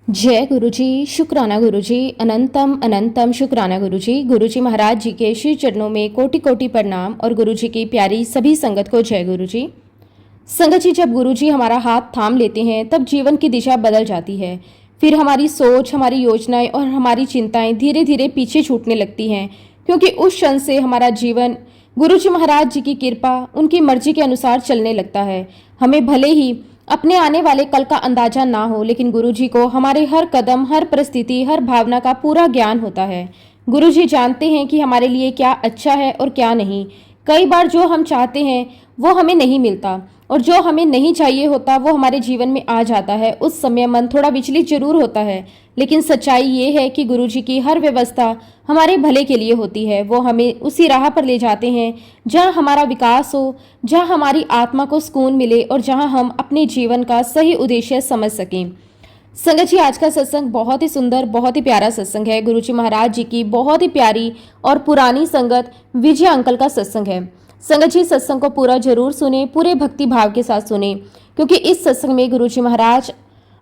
जय गुरुजी, शुक्राना गुरुजी, अनंतम अनंतम शुक्राना गुरुजी। गुरुजी महाराज जी के श्री चरणों में कोटि कोटि प्रणाम और गुरुजी की प्यारी सभी संगत को जय गुरुजी। संगत जी, जब गुरुजी हमारा हाथ थाम लेते हैं तब जीवन की दिशा बदल जाती है। फिर हमारी सोच, हमारी योजनाएं और हमारी चिंताएं धीरे धीरे पीछे छूटने लगती हैं, क्योंकि उस क्षण से हमारा जीवन गुरुजी महाराज जी की कृपा, उनकी मर्जी के अनुसार चलने लगता है। हमें भले ही अपने आने वाले कल का अंदाजा ना हो, लेकिन गुरुजी को हमारे हर कदम, हर परिस्थिति, हर भावना का पूरा ज्ञान होता है। गुरुजी जानते हैं कि हमारे लिए क्या अच्छा है और क्या नहीं। कई बार जो हम चाहते हैं वो हमें नहीं मिलता और जो हमें नहीं चाहिए होता वो हमारे जीवन में आ जाता है। उस समय मन थोड़ा विचलित जरूर होता है, लेकिन सच्चाई ये है कि गुरुजी की हर व्यवस्था हमारे भले के लिए होती है। वो हमें उसी राह पर ले जाते हैं जहाँ हमारा विकास हो, जहाँ हमारी आत्मा को सुकून मिले और जहाँ हम अपने जीवन का सही उद्देश्य समझ सकें। संगत जी, आज का सत्संग बहुत ही सुंदर, बहुत ही प्यारा सत्संग है। गुरुजी महाराज जी की बहुत ही प्यारी और पुरानी संगत विजय अंकल का सत्संग है। संगत जी, सत्संग को पूरा जरूर सुने, पूरे भक्ति भाव के साथ सुने, क्योंकि इस सत्संग में गुरुजी महाराज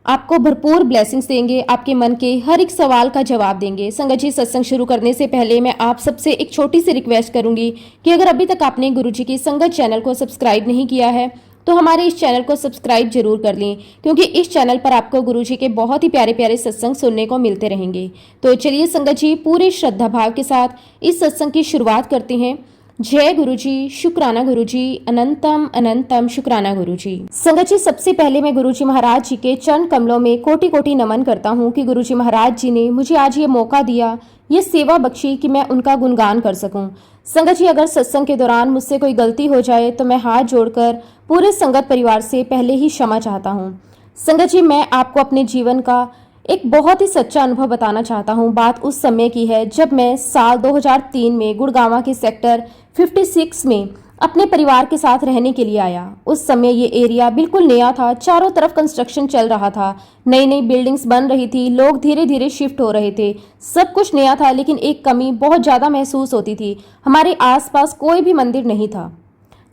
आपको भरपूर ब्लेसिंग्स देंगे, आपके मन के हर एक सवाल का जवाब देंगे। संगत जी, सत्संग शुरू करने से पहले मैं आप सबसे एक छोटी सी रिक्वेस्ट करूंगी कि अगर अभी तक आपने गुरुजी की संगत चैनल को सब्सक्राइब नहीं किया है तो हमारे इस चैनल को सब्सक्राइब जरूर कर लें, क्योंकि इस चैनल पर आपको गुरुजी के बहुत ही प्यारे प्यारे सत्संग सुनने को मिलते रहेंगे। तो चलिए संगत जी, पूरे श्रद्धा भाव के साथ इस सत्संग की शुरुआत करते हैं। जय गुरुजी, शुक्राना गुरुजी, अनंतम अनंतम शुक्राना गुरुजी। संगत जी, सबसे पहले मैं गुरुजी महाराज जी के चरण कमलों में कोटि कोटि नमन करता हूँ कि गुरुजी महाराज जी ने मुझे आज ये मौका दिया, ये सेवा बख्शी कि मैं उनका गुणगान कर सकूं। संगत जी, अगर सत्संग के दौरान मुझसे कोई गलती हो जाए तो मैं हाथ जोड़कर पूरे संगत परिवार से पहले ही क्षमा चाहता हूँ। संगत जी, मैं आपको अपने जीवन का एक बहुत ही सच्चा अनुभव बताना चाहता हूँ। बात उस समय की है जब मैं साल 2003 में गुड़गांव के सेक्टर 56 में अपने परिवार के साथ रहने के लिए आया। उस समय ये एरिया बिल्कुल नया था, चारों तरफ कंस्ट्रक्शन चल रहा था, नई नई बिल्डिंग्स बन रही थी, लोग धीरे धीरे शिफ्ट हो रहे थे, सब कुछ नया था। लेकिन एक कमी बहुत ज़्यादा महसूस होती थी, हमारे आसपास कोई भी मंदिर नहीं था।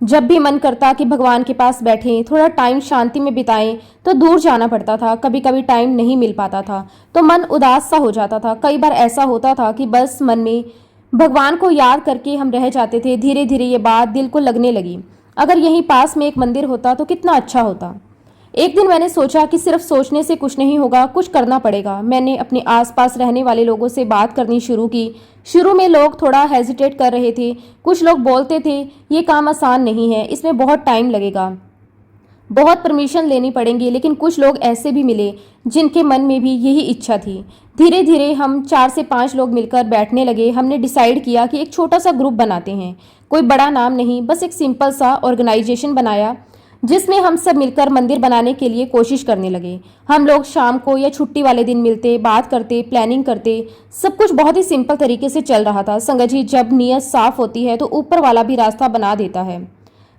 जब भी मन करता कि भगवान के पास बैठें, थोड़ा टाइम शांति में बिताएं, तो दूर जाना पड़ता था। कभी कभी टाइम नहीं मिल पाता था तो मन उदास सा हो जाता था। कई बार ऐसा होता था कि बस मन में भगवान को याद करके हम रह जाते थे। धीरे धीरे ये बात दिल को लगने लगी, अगर यहीं पास में एक मंदिर होता तो कितना अच्छा होता। एक दिन मैंने सोचा कि सिर्फ सोचने से कुछ नहीं होगा, कुछ करना पड़ेगा। मैंने अपने आसपास रहने वाले लोगों से बात करनी शुरू की। शुरू में लोग थोड़ा हेजिटेट कर रहे थे, कुछ लोग बोलते थे ये काम आसान नहीं है, इसमें बहुत टाइम लगेगा, बहुत परमिशन लेनी पड़ेंगी। लेकिन कुछ लोग ऐसे भी मिले जिनके मन में भी यही इच्छा थी। धीरे धीरे हम 4 से 5 लोग मिलकर बैठने लगे। हमने डिसाइड किया कि एक छोटा सा ग्रुप बनाते हैं, कोई बड़ा नाम नहीं, बस एक सिंपल सा ऑर्गेनाइजेशन बनाया जिसमें हम सब मिलकर मंदिर बनाने के लिए कोशिश करने लगे। हम लोग शाम को या छुट्टी वाले दिन मिलते, बात करते, प्लानिंग करते। सब कुछ बहुत ही सिंपल तरीके से चल रहा था। संगत जी, जब नीयत साफ होती है तो ऊपर वाला भी रास्ता बना देता है।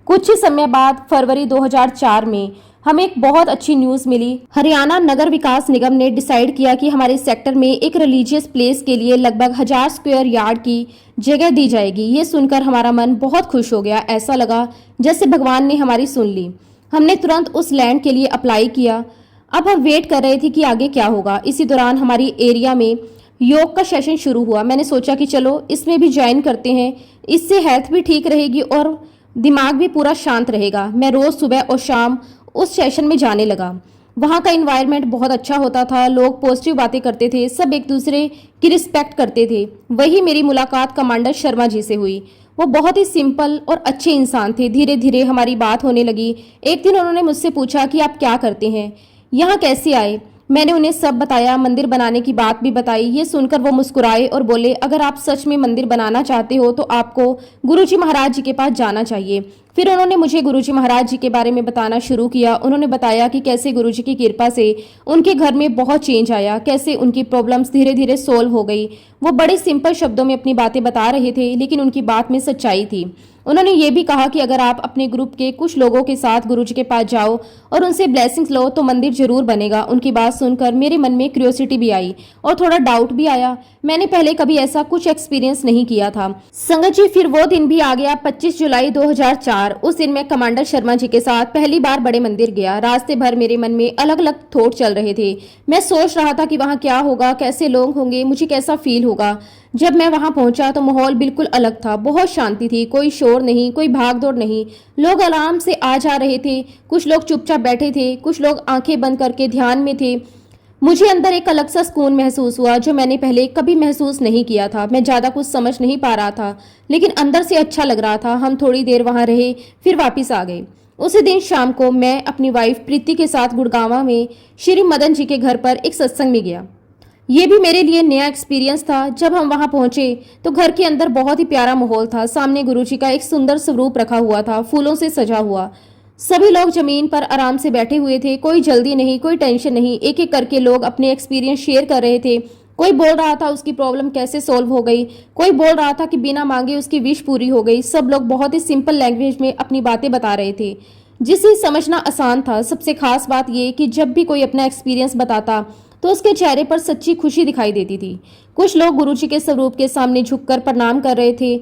कुछ ही समय बाद फरवरी 2004 में हमें एक बहुत अच्छी न्यूज़ मिली। हरियाणा नगर विकास निगम ने डिसाइड किया कि हमारे सेक्टर में एक रिलीजियस प्लेस के लिए लगभग 1000 स्क्वायर यार्ड की जगह दी जाएगी। ये सुनकर हमारा मन बहुत खुश हो गया। ऐसा लगा जैसे भगवान ने हमारी सुन ली। हमने तुरंत उस लैंड के लिए अप्लाई किया। अब हम वेट कर रहे थे कि आगे क्या होगा। इसी दौरान हमारी एरिया में योग का सेशन शुरू हुआ। मैंने सोचा कि चलो इसमें भी ज्वाइन करते हैं, इससे हेल्थ भी ठीक रहेगी और दिमाग भी पूरा शांत रहेगा। मैं रोज़ सुबह और शाम उस सेशन में जाने लगा। वहाँ का इन्वायरमेंट बहुत अच्छा होता था, लोग पॉजिटिव बातें करते थे, सब एक दूसरे की रिस्पेक्ट करते थे। वही मेरी मुलाकात कमांडर शर्मा जी से हुई। वो बहुत ही सिंपल और अच्छे इंसान थे। धीरे धीरे हमारी बात होने लगी। एक दिन उन्होंने मुझसे पूछा कि आप क्या करते हैं, यहाँ कैसे आए। मैंने उन्हें सब बताया, मंदिर बनाने की बात भी बताई। ये सुनकर वो मुस्कुराए और बोले, अगर आप सच में मंदिर बनाना चाहते हो तो आपको गुरुजी महाराज जी के पास जाना चाहिए। फिर उन्होंने मुझे गुरुजी महाराज जी के बारे में बताना शुरू किया। उन्होंने बताया कि कैसे गुरुजी की कृपा से उनके घर में बहुत चेंज आया, कैसे उनकी प्रॉब्लम्स धीरे धीरे सोल्व हो गई। वो बड़े सिंपल शब्दों में अपनी बातें बता रहे थे, लेकिन उनकी बात में सच्चाई थी। उन्होंने ये भी कहा कि अगर आप अपने ग्रुप के कुछ लोगों के साथ गुरुजी के पास जाओ और उनसे ब्लेसिंग्स लो तो मंदिर जरूर बनेगा। उनकी बात सुनकर मेरे मन में क्यूरियोसिटी भी आई और थोड़ा डाउट भी आया। मैंने पहले कभी ऐसा कुछ एक्सपीरियंस नहीं किया था। संगत जी, फिर वो दिन भी आ गया, 25 जुलाई 2004 नमस्कार। उस दिन मैं कमांडर शर्मा जी के साथ पहली बार बड़े मंदिर गया। रास्ते भर मेरे मन में अलग अलग थॉट चल रहे थे। मैं सोच रहा था कि वहाँ क्या होगा, कैसे लोग होंगे, मुझे कैसा फील होगा। जब मैं वहाँ पहुंचा तो माहौल बिल्कुल अलग था। बहुत शांति थी, कोई शोर नहीं, कोई भागदौड़ नहीं। लोग आराम से आ जा रहे थे। कुछ लोग चुपचाप बैठे थे, कुछ लोग आंखें बंद करके ध्यान में थे। मुझे अंदर एक अलग सा सुकून महसूस हुआ जो मैंने पहले कभी महसूस नहीं किया था। मैं ज़्यादा कुछ समझ नहीं पा रहा था, लेकिन अंदर से अच्छा लग रहा था। हम थोड़ी देर वहाँ रहे, फिर वापस आ गए। उसी दिन शाम को मैं अपनी वाइफ प्रीति के साथ गुड़गांव में श्री मदन जी के घर पर एक सत्संग में गया। ये भी मेरे लिए नया एक्सपीरियंस था। जब हम वहाँ पहुंचे तो घर के अंदर बहुत ही प्यारा माहौल था। सामने गुरुजी का एक सुंदर स्वरूप रखा हुआ था, फूलों से सजा हुआ। सभी लोग जमीन पर आराम से बैठे हुए थे। कोई जल्दी नहीं, कोई टेंशन नहीं। एक एक करके लोग अपने एक्सपीरियंस शेयर कर रहे थे। कोई बोल रहा था उसकी प्रॉब्लम कैसे सॉल्व हो गई, कोई बोल रहा था कि बिना मांगे उसकी विश पूरी हो गई। सब लोग बहुत ही सिंपल लैंग्वेज में अपनी बातें बता रहे थे, जिसे समझना आसान था। सबसे खास बात यह कि जब भी कोई अपना एक्सपीरियंस बताता तो उसके चेहरे पर सच्ची खुशी दिखाई देती थी। कुछ लोग गुरुजी के स्वरूप के सामने झुककर प्रणाम कर रहे थे।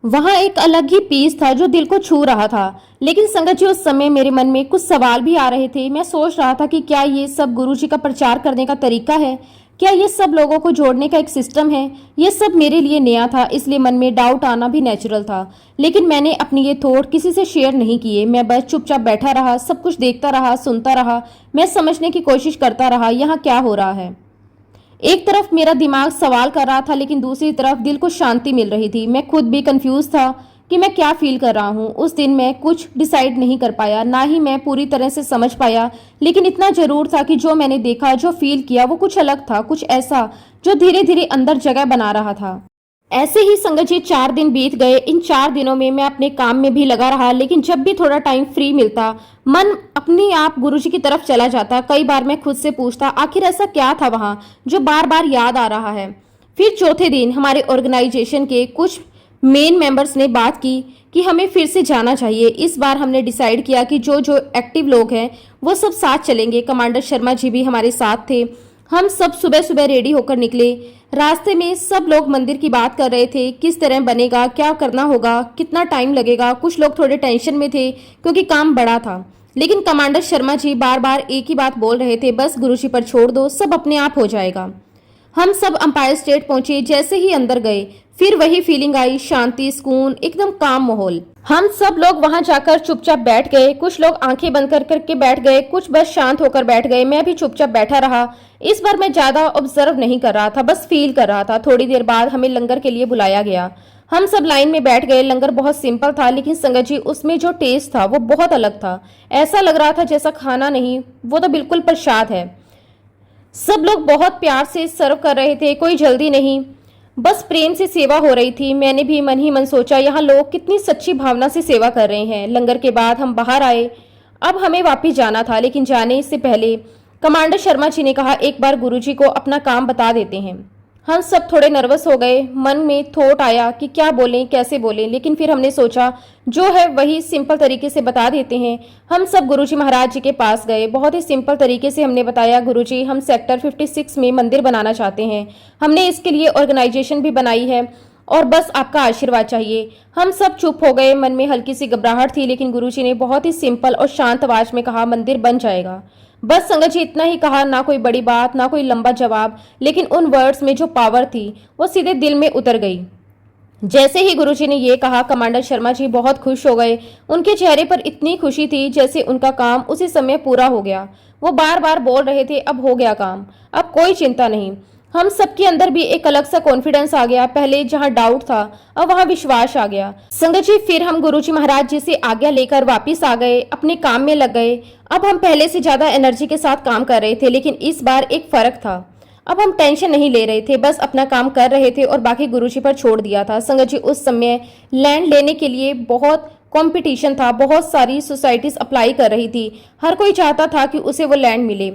वहां एक अलग ही पीस था जो दिल को छू रहा था। लेकिन संगत जी, उस समय मेरे मन में कुछ सवाल भी आ रहे थे। मैं सोच रहा था कि क्या ये सब गुरुजी का प्रचार करने का तरीका है? क्या ये सब लोगों को जोड़ने का एक सिस्टम है? ये सब मेरे लिए नया था, इसलिए मन में डाउट आना भी नेचुरल था। लेकिन मैंने अपनी ये थॉट किसी से शेयर नहीं किए। मैं बस चुपचाप बैठा रहा, सब कुछ देखता रहा, सुनता रहा। मैं समझने की कोशिश करता रहा यहाँ क्या हो रहा है। एक तरफ मेरा दिमाग सवाल कर रहा था, लेकिन दूसरी तरफ दिल को शांति मिल रही थी। मैं खुद भी कंफ्यूज था कि मैं क्या फील कर रहा हूँ। उस दिन मैं कुछ डिसाइड नहीं कर पाया, ना ही मैं पूरी तरह से समझ पाया। लेकिन इतना जरूर था कि जो मैंने देखा, जो फील किया, वो कुछ अलग था, कुछ ऐसा जो धीरे धीरे अंदर जगह बना रहा था। ऐसे ही संगत जी 4 दिन बीत गए। इन 4 दिनों में मैं अपने काम में भी लगा रहा, लेकिन जब भी थोड़ा टाइम फ्री मिलता, मन अपने आप गुरुजी की तरफ चला जाता। कई बार मैं खुद से पूछता, आखिर ऐसा क्या था वहाँ जो बार बार याद आ रहा है। फिर चौथे दिन हमारे ऑर्गेनाइजेशन के कुछ मेन मेंबर्स ने बात की कि हमें फिर से जाना चाहिए। इस बार हमने डिसाइड किया कि जो जो एक्टिव लोग हैं वो सब साथ चलेंगे। कमांडर शर्मा जी भी हमारे साथ थे। हम सब सुबह सुबह रेडी होकर निकले। रास्ते में सब लोग मंदिर की बात कर रहे थे, किस तरह बनेगा, क्या करना होगा, कितना टाइम लगेगा। कुछ लोग थोड़े टेंशन में थे क्योंकि काम बड़ा था। लेकिन कमांडर शर्मा जी बार बार एक ही बात बोल रहे थे, बस गुरुजी पर छोड़ दो, सब अपने आप हो जाएगा। हम सब अंपायर स्टेट पहुंचे। जैसे ही अंदर गए फिर वही फीलिंग आई, शांति, सुकून, एकदम काम माहौल। हम सब लोग वहां जाकर चुपचाप बैठ गए। कुछ लोग आंखें बंद कर करके बैठ गए, कुछ बस शांत होकर बैठ गए। मैं भी चुपचाप बैठा रहा। इस बार मैं ज्यादा ऑब्जर्व नहीं कर रहा था, बस फील कर रहा था। थोड़ी देर बाद हमें लंगर के लिए बुलाया गया। हम सब लाइन में बैठ गए। लंगर बहुत सिंपल था, लेकिन संगत जी उसमें जो टेस्ट था वो बहुत अलग था। ऐसा लग रहा था जैसा खाना नहीं, वो तो बिल्कुल प्रसाद है। सब लोग बहुत प्यार से सर्व कर रहे थे, कोई जल्दी नहीं, बस प्रेम से सेवा हो रही थी। मैंने भी मन ही मन सोचा, यहाँ लोग कितनी सच्ची भावना से सेवा कर रहे हैं। लंगर के बाद हम बाहर आए। अब हमें वापस जाना था, लेकिन जाने से पहले कमांडर शर्मा जी ने कहा, एक बार गुरुजी को अपना काम बता देते हैं। हम सब थोड़े नर्वस हो गए। मन में थॉट आया कि क्या बोलें, कैसे बोलें, लेकिन फिर हमने सोचा जो है वही सिंपल तरीके से बता देते हैं। हम सब गुरुजी महाराज जी के पास गए। बहुत ही सिंपल तरीके से हमने बताया, गुरुजी हम सेक्टर 56 में मंदिर बनाना चाहते हैं। हमने इसके लिए ऑर्गेनाइजेशन भी बनाई है और बस आपका आशीर्वाद चाहिए। हम सब चुप हो गए। मन में हल्की सी घबराहट थी, लेकिन गुरुजी ने बहुत ही सिंपल और शांत आवाज में कहा, मंदिर बन जाएगा। बस संगत जी इतना ही कहा, ना कोई बड़ी बात, ना कोई लंबा जवाब, लेकिन उन वर्ड्स में जो पावर थी वो सीधे दिल में उतर गई। जैसे ही गुरुजी ने ये कहा, कमांडर शर्मा जी बहुत खुश हो गए। उनके चेहरे पर इतनी खुशी थी जैसे उनका काम उसी समय पूरा हो गया। वो बार बार बोल रहे थे, अब हो गया काम, अब कोई चिंता नहीं। हम सबके अंदर भी एक अलग सा कॉन्फिडेंस आ गया। पहले जहाँ डाउट था अब वहाँ विश्वास आ गया। संगत जी फिर हम गुरुजी महाराज जी से आज्ञा लेकर वापिस आ गए, अपने काम में लग गए। अब हम पहले से ज्यादा एनर्जी के साथ काम कर रहे थे, लेकिन इस बार एक फर्क था। अब हम टेंशन नहीं ले रहे थे, बस अपना काम कर रहे थे और बाकी गुरुजी पर छोड़ दिया था। संगत जी उस समय लैंड लेने के लिए बहुत कंपटीशन था। बहुत सारी सोसाइटीज अप्लाई कर रही थी। हर कोई चाहता था कि उसे वो लैंड मिले।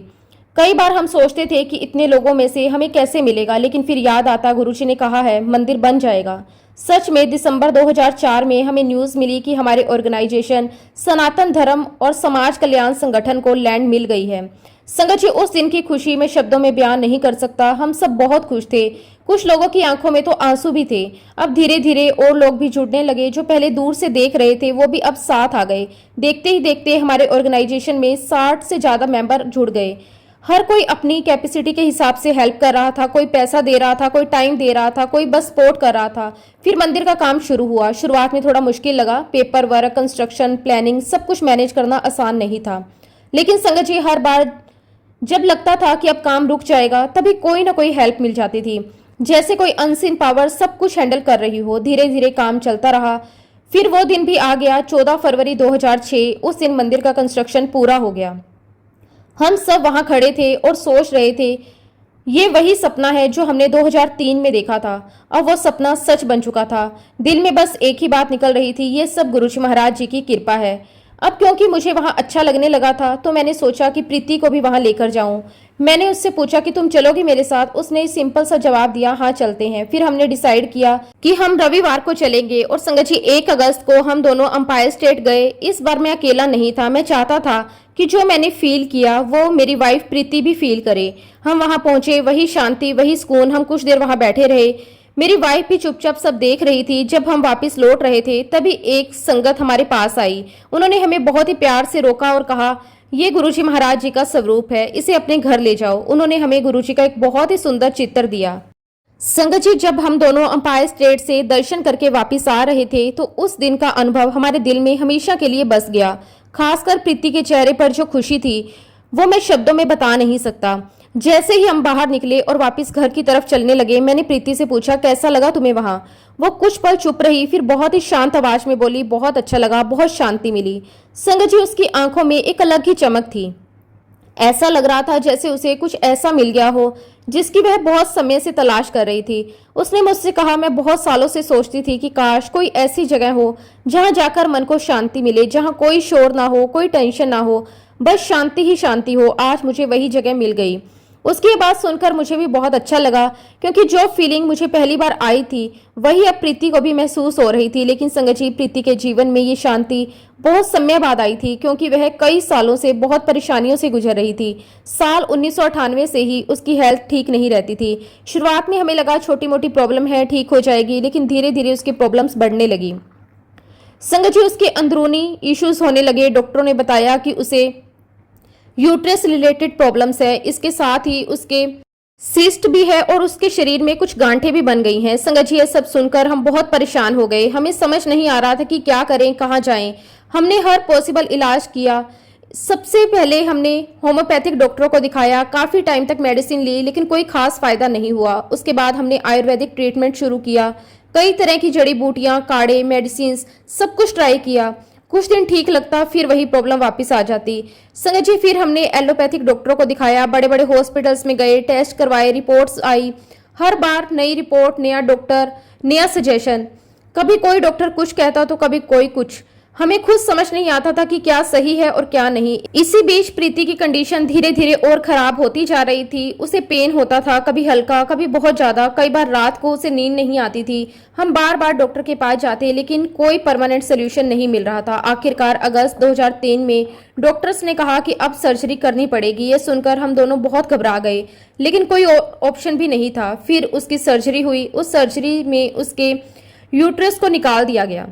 कई बार हम सोचते थे कि इतने लोगों में से हमें कैसे मिलेगा, लेकिन फिर याद आता गुरुजी ने कहा है मंदिर बन जाएगा। सच में दिसंबर 2004 में हमें न्यूज़ मिली कि हमारे ऑर्गेनाइजेशन सनातन धर्म और समाज कल्याण संगठन को लैंड मिल गई है। संगत जी, उस दिन की खुशी मैं शब्दों में बयान नहीं कर सकता। हम सब बहुत खुश थे। कुछ लोगों की आंखों में तो आंसू भी थे। अब धीरे धीरे और लोग भी जुड़ने लगे। जो पहले दूर से देख रहे थे वो भी अब साथ आ गए। देखते ही देखते हमारे ऑर्गेनाइजेशन में 60 से ज्यादा मेंबर जुड़ गए। हर कोई अपनी कैपेसिटी के हिसाब से हेल्प कर रहा था। कोई पैसा दे रहा था, कोई टाइम दे रहा था, कोई बस सपोर्ट कर रहा था। फिर मंदिर का काम शुरू हुआ। शुरुआत में थोड़ा मुश्किल लगा। पेपर वर्क, कंस्ट्रक्शन, प्लानिंग सब कुछ मैनेज करना आसान नहीं था। लेकिन संगत जी, हर बार जब लगता था कि अब काम रुक जाएगा, तभी कोई ना कोई हेल्प मिल जाती थी। जैसे कोई अनसीन पावर सब कुछ हैंडल कर रही हो। धीरे धीरे काम चलता रहा। फिर वो दिन भी आ गया, 14 फरवरी 2006। उस दिन मंदिर का कंस्ट्रक्शन पूरा हो गया। हम सब वहां खड़े थे और सोच रहे थे, ये वही सपना है जो हमने 2003 में देखा था। अब वो सपना सच बन चुका था। दिल में बस एक ही बात निकल रही थी, ये सब गुरुजी महाराज जी की कृपा है। अब क्योंकि मुझे वहां अच्छा लगने लगा था, तो मैंने सोचा कि प्रीति को भी वहां लेकर जाऊं। मैंने उससे पूछा कि तुम चलोगी मेरे साथ। उसने सिंपल सा जवाब दिया, हाँ चलते हैं। फिर हमने डिसाइड किया कि हम रविवार को चलेंगे। और संगत जी, 1 अगस्त को हम दोनों अंपायर स्टेट गए। इस बार मैं अकेला नहीं था। मैं चाहता था कि जो मैंने फील किया वो मेरी वाइफ प्रीति भी फील करे। हम वहां पहुंचे, वही शांति, वही सुकून। हम कुछ देर वहां बैठे रहे। मेरी वाइफ भी चुपचाप सब देख रही थी। जब हम वापस लौट रहे थे, तभी एक संगत हमारे पास आई। उन्होंने हमें बहुत ही प्यार से रोका और कहा, ये गुरुजी महाराज जी का स्वरूप है, इसे अपने घर ले जाओ। उन्होंने हमें गुरुजी का एक बहुत ही सुंदर चित्र दिया। संगत जी, जब हम दोनों अंपायर स्टेट से दर्शन करके वापस आ रहे थे, तो उस दिन का अनुभव हमारे दिल में हमेशा के लिए बस गया। खासकर प्रीति के चेहरे पर जो खुशी थी, वो मैं शब्दों में बता नहीं सकता। जैसे ही हम बाहर निकले और वापस घर की तरफ चलने लगे, मैंने प्रीति से पूछा, कैसा लगा तुम्हें वहां? वो कुछ पल चुप रही, फिर बहुत ही शांत आवाज में बोली, बहुत अच्छा लगा, बहुत शांति मिली। संगत जी, उसकी आंखों में एक अलग ही चमक थी। ऐसा लग रहा था जैसे उसे कुछ ऐसा मिल गया हो जिसकी वह बहुत समय से तलाश कर रही थी। उसने मुझसे कहा, मैं बहुत सालों से सोचती थी कि काश कोई ऐसी जगह हो जहां जाकर मन को शांति मिले, जहां कोई शोर ना हो, कोई टेंशन ना हो, बस शांति ही शांति हो। आज मुझे वही जगह मिल गई। उसकी बात सुनकर मुझे भी बहुत अच्छा लगा, क्योंकि जो फीलिंग मुझे पहली बार आई थी वही अब प्रीति को भी महसूस हो रही थी। लेकिन संगत जी, प्रीति के जीवन में ये शांति बहुत समय बाद आई थी, क्योंकि वह कई सालों से बहुत परेशानियों से गुजर रही थी। साल 1998 से ही उसकी हेल्थ ठीक नहीं रहती थी। शुरुआत में हमें लगा छोटी मोटी प्रॉब्लम है, ठीक हो जाएगी, लेकिन धीरे धीरे उसकी प्रॉब्लम्स बढ़ने लगी। संगत जी, उसके अंदरूनी इश्यूज होने लगे। डॉक्टरों ने बताया कि उसे यूट्रस रिलेटेड प्रॉब्लम्स है, इसके साथ ही उसके सिस्ट भी है और उसके शरीर में कुछ गांठें भी बन गई हैं। संगत जी, ये सब सुनकर हम बहुत परेशान हो गए। हमें समझ नहीं आ रहा था कि क्या करें, कहाँ जाएं। हमने हर पॉसिबल इलाज किया। सबसे पहले हमने होम्योपैथिक डॉक्टरों को दिखाया। काफ़ी टाइम तक मेडिसिन ली, लेकिन कोई खास फायदा नहीं हुआ। उसके बाद हमने आयुर्वेदिक ट्रीटमेंट शुरू किया। कई तरह की जड़ी बूटियां, काढ़े, मेडिसिन सब कुछ ट्राई किया। कुछ दिन ठीक लगता, फिर वही प्रॉब्लम वापस आ जाती। संगत जी, फिर हमने एलोपैथिक डॉक्टरों को दिखाया, बड़े बड़े हॉस्पिटल्स में गए, टेस्ट करवाए, रिपोर्ट्स आई। हर बार नई रिपोर्ट, नया डॉक्टर, नया सजेशन। कभी कोई डॉक्टर कुछ कहता तो कभी कोई कुछ। हमें खुद समझ नहीं आता था कि क्या सही है और क्या नहीं। इसी बीच प्रीति की कंडीशन धीरे धीरे और खराब होती जा रही थी। उसे पेन होता था, कभी हल्का, कभी बहुत ज्यादा। कई बार रात को उसे नींद नहीं आती थी। हम बार बार डॉक्टर के पास जाते, लेकिन कोई परमानेंट सोल्यूशन नहीं मिल रहा था। आखिरकार अगस्त 2003 में डॉक्टर्स ने कहा कि अब सर्जरी करनी पड़ेगी। ये सुनकर हम दोनों बहुत घबरा गए, लेकिन कोई ऑप्शन भी नहीं था। फिर उसकी सर्जरी हुई। उस सर्जरी में उसके यूट्रस को निकाल दिया गया।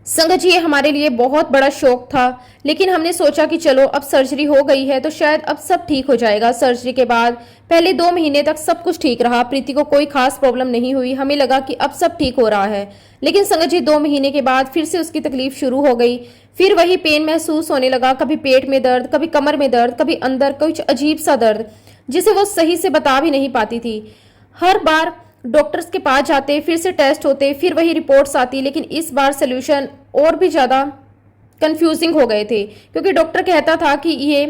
संगत जी, ये हमारे लिए बहुत बड़ा शौक था, लेकिन हमने सोचा कि चलो अब सर्जरी हो गई है तो शायद अब सब ठीक हो जाएगा। सर्जरी के बाद पहले 2 महीने तक सब कुछ ठीक रहा। प्रीति को कोई खास प्रॉब्लम नहीं हुई। हमें लगा कि अब सब ठीक हो रहा है, लेकिन संगत जी 2 महीने के बाद फिर से उसकी तकलीफ शुरू हो गई। फिर वही पेन महसूस होने लगा। कभी पेट में दर्द, कभी कमर में दर्द, कभी अंदर कुछ अजीब सा दर्द, जिसे वो सही से बता भी नहीं पाती थी। हर बार डॉक्टर्स के पास जाते, फिर से टेस्ट होते, फिर वही रिपोर्ट्स आती, लेकिन इस बार सोल्यूशन और भी ज़्यादा कंफ्यूजिंग हो गए थे, क्योंकि डॉक्टर कहता था कि ये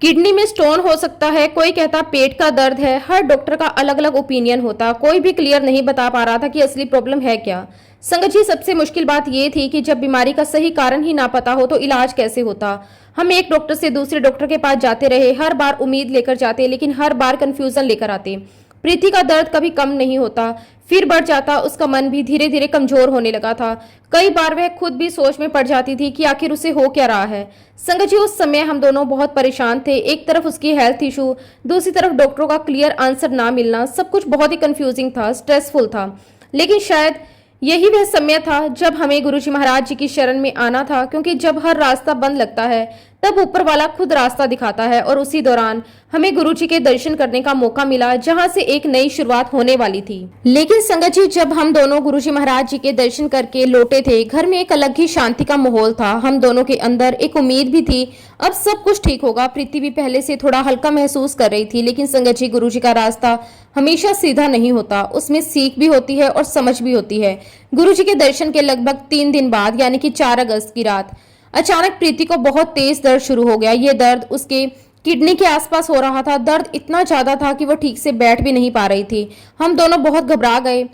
किडनी में स्टोन हो सकता है, कोई कहता पेट का दर्द है। हर डॉक्टर का अलग अलग ओपिनियन होता। कोई भी क्लियर नहीं बता पा रहा था कि असली प्रॉब्लम है क्या। संगत जी, सबसे मुश्किल बात ये थी कि जब बीमारी का सही कारण ही ना पता हो तो इलाज कैसे होता। हम एक डॉक्टर से दूसरे डॉक्टर के पास जाते रहे। हर बार उम्मीद लेकर जाते, लेकिन हर बार कंफ्यूजन लेकर आते। प्रीति का दर्द कभी कम नहीं होता, फिर बढ़ जाता। उसका मन भी धीरे धीरे कमजोर होने लगा था। कई बार वह खुद भी सोच में पड़ जाती थी कि आखिर उसे हो क्या रहा है। संगत जी, उस समय हम दोनों बहुत परेशान थे। एक तरफ उसकी हेल्थ इशू, दूसरी तरफ डॉक्टरों का क्लियर आंसर ना मिलना। सब कुछ बहुत ही कंफ्यूजिंग था, स्ट्रेसफुल था। लेकिन शायद यही वह समय था जब हमें गुरुजी महाराज जी की शरण में आना था, क्योंकि जब हर रास्ता बंद लगता है तब ऊपर वाला खुद रास्ता दिखाता है। और उसी दौरान हमें गुरुजी के दर्शन करने का मौका मिला, जहां से एक नई शुरुआत होने वाली थी। लेकिन संगत जी, जब हम दोनों गुरुजी महाराज जी के दर्शन करके लौटे थे, घर में एक अलग ही शांति का माहौल था। हम दोनों के अंदर एक उम्मीद भी थी, अब सब कुछ ठीक होगा। प्रीति भी पहले से थोड़ा हल्का महसूस कर रही थी। लेकिन संगत जी, गुरुजी का रास्ता हमेशा सीधा नहीं होता, उसमें सीख भी होती है और समझ भी होती है। गुरुजी के दर्शन के लगभग 3 दिन बाद, यानी कि 4 अगस्त की रात, अचानक प्रीति को बहुत तेज दर्द शुरू हो गया। ये दर्द उसके किडनी के आसपास हो रहा था। दर्द इतना ज्यादा था कि वो ठीक से बैठ भी नहीं पा रही थी। हम दोनों बहुत घबरा गए।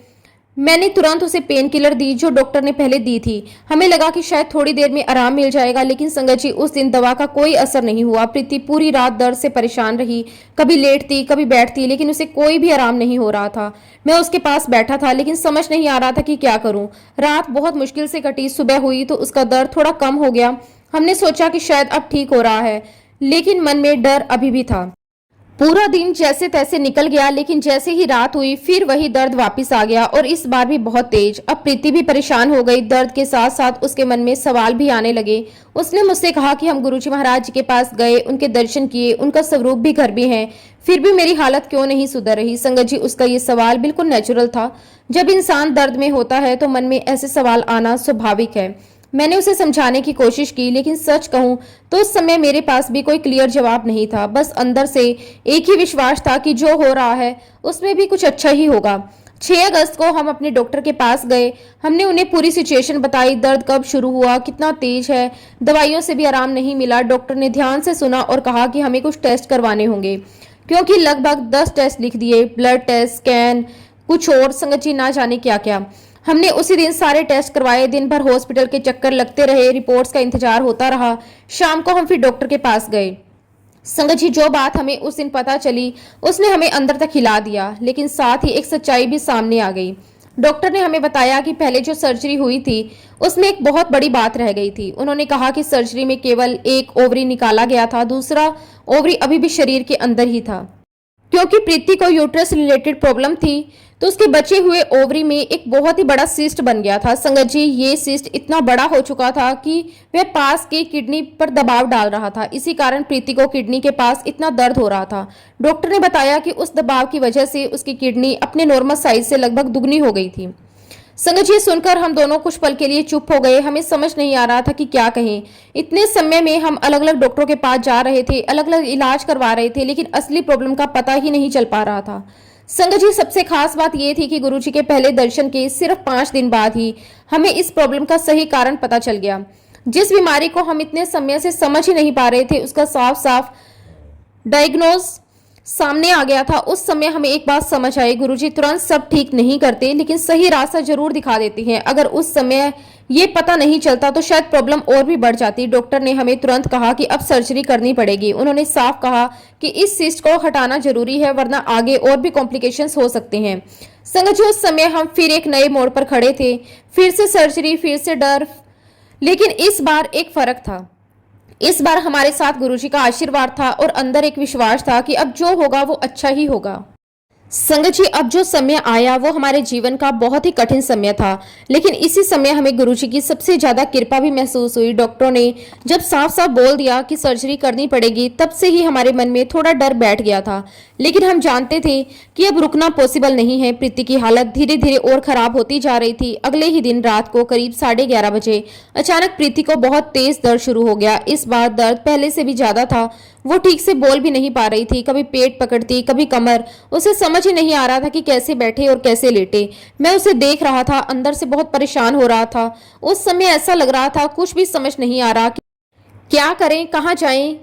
मैंने तुरंत उसे पेन किलर दी जो डॉक्टर ने पहले दी थी। हमें लगा कि शायद थोड़ी देर में आराम मिल जाएगा, लेकिन संगत जी, उस दिन दवा का कोई असर नहीं हुआ। प्रीति पूरी रात दर्द से परेशान रही, कभी लेटती कभी बैठती, लेकिन उसे कोई भी आराम नहीं हो रहा था। मैं उसके पास बैठा था, लेकिन समझ नहीं आ रहा था कि क्या करूं। रात बहुत मुश्किल से कटी। सुबह हुई तो उसका दर्द थोड़ा कम हो गया। हमने सोचा कि शायद अब ठीक हो रहा है, लेकिन मन में डर अभी भी था। पूरा दिन जैसे तैसे निकल गया, लेकिन जैसे ही रात हुई फिर वही दर्द वापस आ गया, और इस बार भी बहुत तेज। अब प्रीति भी परेशान हो गई। दर्द के साथ साथ उसके मन में सवाल भी आने लगे। उसने मुझसे कहा कि हम गुरुजी महाराज जी के पास गए, उनके दर्शन किए, उनका स्वरूप भी घर भी है, फिर भी मेरी हालत क्यों नहीं सुधर रही। संगत जी, उसका ये सवाल बिल्कुल नेचुरल था। जब इंसान दर्द में होता है तो मन में ऐसे सवाल आना स्वाभाविक है। मैंने उसे समझाने की कोशिश की, लेकिन सच कहूं तो उस समय मेरे पास भी कोई क्लियर जवाब नहीं था। बस अंदर से एक ही विश्वास था कि जो हो रहा है उसमें भी कुछ अच्छा ही होगा। 6 अगस्त को हम अपने डॉक्टर के पास गए। हमने उन्हें पूरी सिचुएशन बताई, दर्द कब शुरू हुआ, कितना तेज है, दवाइयों से भी आराम नहीं मिला। डॉक्टर ने ध्यान से सुना और कहा कि हमें कुछ टेस्ट करवाने होंगे, क्योंकि लगभग 10 टेस्ट लिख दिए, ब्लड टेस्ट, स्कैन, कुछ और, संगत जी ना जाने क्या क्या। हमने उसी दिन सारे टेस्ट करवाए। दिन भर हॉस्पिटल के चक्कर लगते रहे, रिपोर्ट्स का इंतजार होता रहा। शाम को हम फिर डॉक्टर के पास गए। संगत जी, जो बात हमें उस दिन पता चली उसने हमें अंदर तक हिला दिया, लेकिन साथ ही एक सच्चाई भी सामने आ गई। डॉक्टर ने हमें बताया कि पहले जो सर्जरी हुई थी उसमें एक बहुत बड़ी बात रह गई थी। उन्होंने कहा कि सर्जरी में केवल एक ओवरी निकाला गया था, दूसरा ओवरी अभी भी शरीर के अंदर ही था। क्योंकि प्रीति को यूट्रस रिलेटेड प्रॉब्लम थी, तो उसके बचे हुए ओवरी में एक बहुत ही बड़ा सिस्ट बन गया था। संगत जी, ये सिस्ट इतना बड़ा हो चुका था कि वह पास के किडनी पर दबाव डाल रहा था। इसी कारण प्रीति को किडनी के पास इतना दर्द हो रहा था। डॉक्टर ने बताया कि उस दबाव की वजह से उसकी किडनी अपने नॉर्मल साइज से लगभग दुगनी हो गई थी। संगत जी, सुनकर हम दोनों कुछ पल के लिए चुप हो गए। हमें समझ नहीं आ रहा था कि क्या कहें। इतने समय में हम अलग अलग डॉक्टरों के पास जा रहे थे, अलग अलग इलाज करवा रहे थे, लेकिन असली प्रॉब्लम का पता ही नहीं चल पा रहा था। संगत जी, सबसे खास बात यह थी कि गुरुजी के पहले दर्शन के सिर्फ 5 दिन बाद ही हमें इस प्रॉब्लम का सही कारण पता चल गया। जिस बीमारी को हम इतने समय से समझ ही नहीं पा रहे थे, उसका साफ साफ डायग्नोज सामने आ गया था। उस समय हमें एक बात समझ आई, गुरुजी तुरंत सब ठीक नहीं करते, लेकिन सही रास्ता जरूर दिखा देते हैं। अगर उस समय ये पता नहीं चलता तो शायद प्रॉब्लम और भी बढ़ जाती। डॉक्टर ने हमें तुरंत कहा कि अब सर्जरी करनी पड़ेगी। उन्होंने साफ कहा कि इस सिस्ट को हटाना जरूरी है, वरना आगे और भी कॉम्प्लिकेशंस हो सकते हैं। संगत जी, उस समय हम फिर एक नए मोड़ पर खड़े थे। फिर से सर्जरी, फिर से डर, लेकिन इस बार एक फर्क था। इस बार हमारे साथ गुरुजी का आशीर्वाद था और अंदर एक विश्वास था कि अब जो होगा वो अच्छा ही होगा। संगत जी, अब जो समय आया वो हमारे जीवन का बहुत ही कठिन समय था, लेकिन इसी समय हमें गुरुजी की सबसे ज्यादा कृपा भी महसूस हुई। डॉक्टरों ने जब साफ साफ बोल दिया कि सर्जरी करनी पड़ेगी, तब से ही हमारे मन में थोड़ा डर बैठ गया था। लेकिन हम जानते थे कि अब रुकना पॉसिबल नहीं है। प्रीति की हालत धीरे धीरे और खराब होती जा रही थी। अगले ही दिन रात को करीब 11:30 बजे अचानक प्रीति को बहुत तेज दर्द शुरू हो गया। इस बार दर्द पहले से भी ज्यादा था। वो ठीक से बोल भी नहीं पा रही थी, कभी पेट पकड़ती, कभी कमर। उसे समझ ही नहीं आ रहा था कि कैसे बैठे और कैसे लेटे। मैं उसे देख रहा था, अंदर से बहुत परेशान हो रहा था। उस समय ऐसा लग रहा था कुछ भी समझ नहीं आ रहा कि क्या करें, कहाँ जाएं,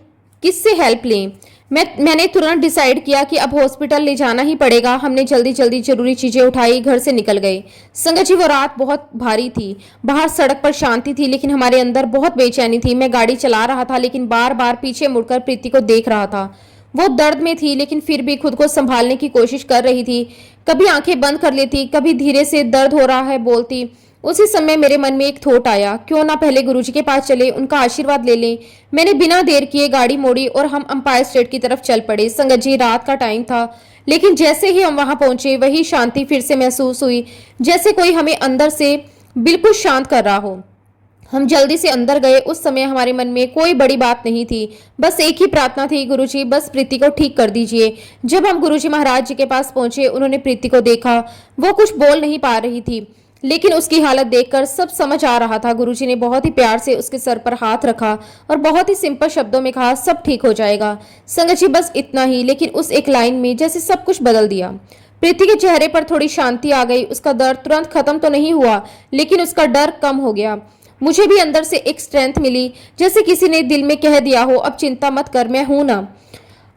किससे हेल्प लें। मैंने तुरंत डिसाइड किया कि अब हॉस्पिटल ले जाना ही पड़ेगा। हमने जल्दी जल्दी जरूरी चीजें उठाई, घर से निकल गए। संगत जी, वो रात बहुत भारी थी। बाहर सड़क पर शांति थी, लेकिन हमारे अंदर बहुत बेचैनी थी। मैं गाड़ी चला रहा था, लेकिन बार बार पीछे मुड़कर प्रीति को देख रहा था। वो दर्द में थी लेकिन फिर भी खुद को संभालने की कोशिश कर रही थी। कभी आंखें बंद कर लेती, कभी धीरे से दर्द हो रहा है बोलती। उसी समय मेरे मन में एक थॉट आया, क्यों ना पहले गुरुजी के पास चले, उनका आशीर्वाद ले लें। मैंने बिना देर किए गाड़ी मोड़ी और हम अंपायर स्टेट की तरफ चल पड़े। संगत जी, रात का टाइम था लेकिन जैसे ही हम वहां पहुंचे वही शांति फिर से महसूस हुई, जैसे कोई हमें अंदर से बिल्कुल शांत कर रहा हो। हम जल्दी से अंदर गए। उस समय हमारे मन में कोई बड़ी बात नहीं थी, बस एक ही प्रार्थना थी, गुरुजी बस प्रीति को ठीक कर दीजिए। जब हम गुरुजी महाराज जी के पास पहुंचे, उन्होंने प्रीति को देखा। वो कुछ बोल नहीं पा रही थी लेकिन उसकी हालत देखकर सब समझ आ रहा था। गुरुजी ने बहुत ही प्यार से उसके सर पर हाथ रखा और बहुत ही सिंपल शब्दों में कहा, सब ठीक हो जाएगा। संगत जी, बस इतना ही, लेकिन उस एक लाइन में जैसे सब कुछ बदल दिया। प्रीति के चेहरे पर थोड़ी शांति आ गई। उसका दर्द तुरंत खत्म तो नहीं हुआ लेकिन उसका डर कम हो गया। मुझे भी अंदर से एक स्ट्रेंथ मिली, जैसे किसी ने दिल में कह दिया हो, अब चिंता मत कर, मैं हूं ना।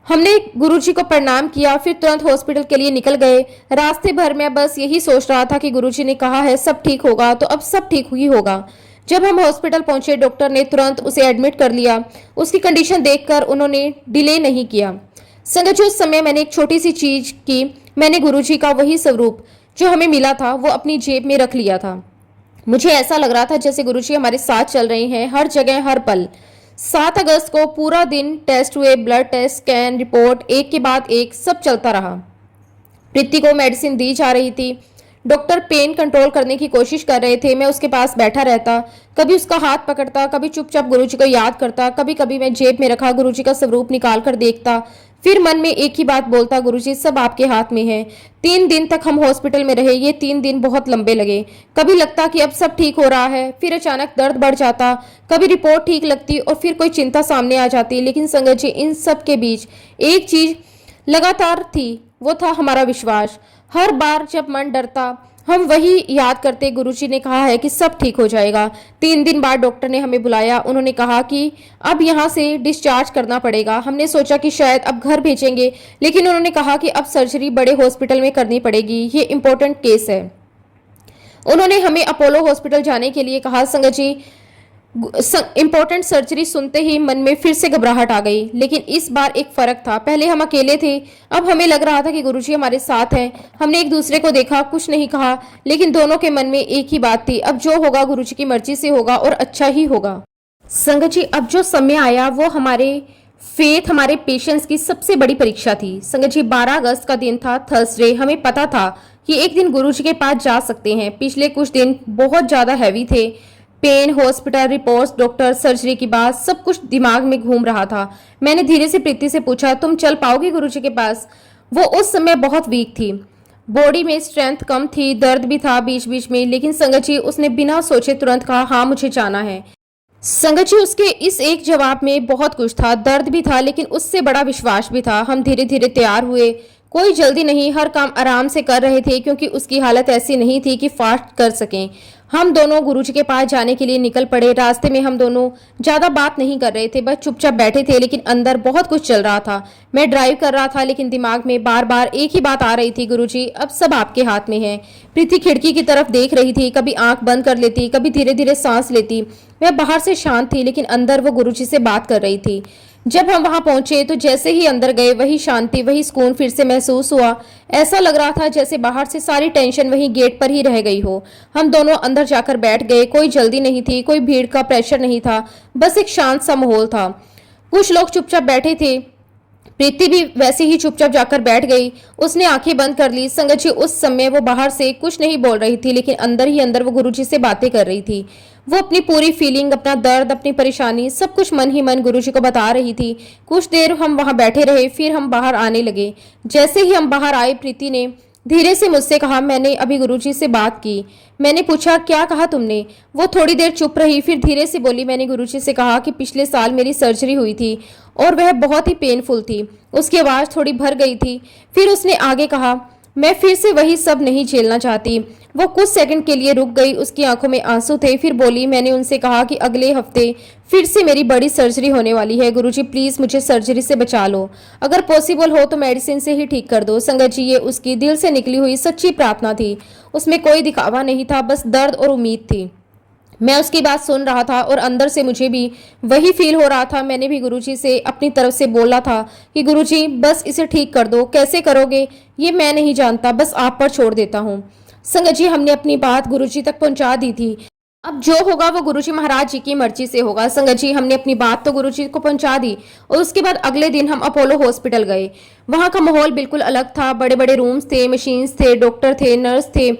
हमने गुरुजी को प्रणाम किया, फिर तुरंत हॉस्पिटल के लिए निकल गए। रास्ते भर मैं बस यही सोच रहा था कि गुरुजी ने कहा है सब ठीक होगा, तो अब सब ठीक ही होगा। जब हम हॉस्पिटल पहुंचे, डॉक्टर ने तुरंत उसे एडमिट कर लिया। उसकी कंडीशन देखकर उन्होंने डिले नहीं किया। संगत जी, उस समय मैंने एक छोटी सी चीज की। मैंने गुरुजी का वही स्वरूप जो हमें मिला था वो अपनी जेब में रख लिया था। मुझे ऐसा लग रहा था जैसे गुरुजी हमारे साथ चल रहे हैं, हर जगह, हर पल। 7 अगस्त को पूरा दिन टेस्ट हुए, ब्लड टेस्ट, स्कैन, रिपोर्ट, एक के बाद एक सब चलता रहा। प्रीति को मेडिसिन दी जा रही थी। डॉक्टर पेन कंट्रोल करने की कोशिश कर रहे थे। मैं उसके पास बैठा रहता, कभी उसका हाथ पकड़ता, कभी चुपचाप गुरुजी को याद करता, कभी कभी मैं जेब में रखा गुरुजी का स्वरूप निकाल कर देखता, फिर मन में एक ही बात बोलता, गुरुजी सब आपके हाथ में है। 3 दिन तक हम हॉस्पिटल में रहे। ये 3 दिन बहुत लंबे लगे। कभी लगता कि अब सब ठीक हो रहा है, फिर अचानक दर्द बढ़ जाता, कभी रिपोर्ट ठीक लगती और फिर कोई चिंता सामने आ जाती। लेकिन संगत जी, इन सब के बीच एक चीज लगातार थी, वो था हमारा विश्वास। हर बार जब मन डरता हम वही याद करते, गुरुजी ने कहा है कि सब ठीक हो जाएगा। 3 दिन बाद डॉक्टर ने हमें बुलाया। उन्होंने कहा कि अब यहाँ से डिस्चार्ज करना पड़ेगा। हमने सोचा कि शायद अब घर भेजेंगे, लेकिन उन्होंने कहा कि अब सर्जरी बड़े हॉस्पिटल में करनी पड़ेगी, ये इंपॉर्टेंट केस है। उन्होंने हमें अपोलो हॉस्पिटल जाने के लिए कहा। संगत जी, इंपॉर्टेंट सर्जरी सुनते ही मन में फिर से घबराहट आ गई, लेकिन इस बार एक फर्क था। पहले हम अकेले थे, अब हमें लग रहा था कि गुरुजी हमारे साथ हैं। हमने एक दूसरे को देखा, कुछ नहीं कहा, लेकिन दोनों के मन में एक ही बात थी, अब जो होगा गुरुजी की मर्जी से होगा और अच्छा ही होगा। संगत जी, अब जो समय आया वो हमारे फेथ, हमारे पेशेंस की सबसे बड़ी परीक्षा थी। संगत जी, 12 अगस्त का दिन था, थर्सडे। हमें पता था कि एक दिन गुरुजी के पास जा सकते हैं। पिछले कुछ दिन बहुत ज्यादा हैवी थे। Pain, hospital, reports, doctor, surgery की बात, सब कुछ दिमाग में घूम रहा था। मैंने धीरे से प्रीति से पूछा, तुम चल पाओगे गुरुजी के पास? वो उस समय बहुत वीक थी, बॉडी में स्ट्रेंथ कम थी, दर्द भी था बीच बीच में, लेकिन संगत जी उसने बिना सोचे तुरंत कहा, हाँ मुझे जाना है। संगत जी, उसके इस एक जवाब में बहुत कुछ था, दर्द भी था लेकिन उससे बड़ा विश्वास भी था। हम धीरे धीरे तैयार हुए, कोई जल्दी नहीं, हर काम आराम से कर रहे थे क्योंकि उसकी हालत ऐसी नहीं थी कि फास्ट कर सकें। हम दोनों गुरुजी के पास जाने के लिए निकल पड़े। रास्ते में हम दोनों ज्यादा बात नहीं कर रहे थे, बस चुपचाप बैठे थे, लेकिन अंदर बहुत कुछ चल रहा था। मैं ड्राइव कर रहा था लेकिन दिमाग में बार बार एक ही बात आ रही थी, गुरुजी अब सब आपके हाथ में है। प्रीति खिड़की की तरफ देख रही थी, कभी आंख बंद कर लेती, कभी धीरे धीरे सांस लेती। मैं बाहर से शांत थी लेकिन अंदर वो गुरुजी से बात कर रही थी। जब हम वहां पहुंचे तो जैसे ही अंदर गए वही शांति, वही सुकून फिर से महसूस हुआ। ऐसा लग रहा था जैसे बाहर से सारी टेंशन वही गेट पर ही रह गई हो। हम दोनों अंदर जाकर बैठ गए। कोई जल्दी नहीं थी, कोई भीड़ का प्रेशर नहीं था, बस एक शांत सा माहौल था। कुछ लोग चुपचाप बैठे थे, प्रीति भी वैसे ही चुपचाप जाकर बैठ गई। उसने आंखें बंद कर ली। संगत जी, उस समय वो बाहर से कुछ नहीं बोल रही थी लेकिन अंदर ही अंदर वो गुरुजी से बातें कर रही थी। वो अपनी पूरी फीलिंग, अपना दर्द, अपनी परेशानी, सब कुछ मन ही मन गुरुजी को बता रही थी। कुछ देर हम वहां बैठे रहे, फिर हम बाहर आने लगे। जैसे ही हम बाहर आए, प्रीति ने धीरे से मुझसे कहा, मैंने अभी गुरुजी से बात की। मैंने पूछा, क्या कहा तुमने? वो थोड़ी देर चुप रही, फिर धीरे से बोली, मैंने गुरुजी से कहा कि पिछले साल मेरी सर्जरी हुई थी और वह बहुत ही पेनफुल थी। उसकी आवाज़ थोड़ी भर गई थी। फिर उसने आगे कहा, मैं फिर से वही सब नहीं झेलना चाहती। वो कुछ सेकंड के लिए रुक गई, उसकी आंखों में आंसू थे। फिर बोली, मैंने उनसे कहा कि अगले हफ्ते फिर से मेरी बड़ी सर्जरी होने वाली है। गुरुजी प्लीज मुझे सर्जरी से बचा लो, अगर पॉसिबल हो तो मेडिसिन से ही ठीक कर दो। संगत जी, ये उसकी दिल से निकली हुई सच्ची प्रार्थना थी। उसमें कोई दिखावा नहीं था, बस दर्द और उम्मीद थी। मैं उसकी बात सुन रहा था और अंदर से मुझे भी वही फील हो रहा था। मैंने भी गुरुजी से अपनी तरफ से बोला था कि गुरुजी बस इसे ठीक कर दो, कैसे करोगे ये मैं नहीं जानता, बस आप पर छोड़ देता हूँ। संगत जी, हमने अपनी बात गुरुजी तक पहुंचा दी थी। अब जो होगा वो गुरुजी महाराज जी की मर्जी से होगा। संगत जी, हमने अपनी बात तो गुरुजी को पहुंचा दी और उसके बाद अगले दिन हम अपोलो हॉस्पिटल गए। वहां का माहौल बिल्कुल अलग था। बड़े बड़े रूम्स थे, मशीन्स थे, डॉक्टर थे, नर्स थे।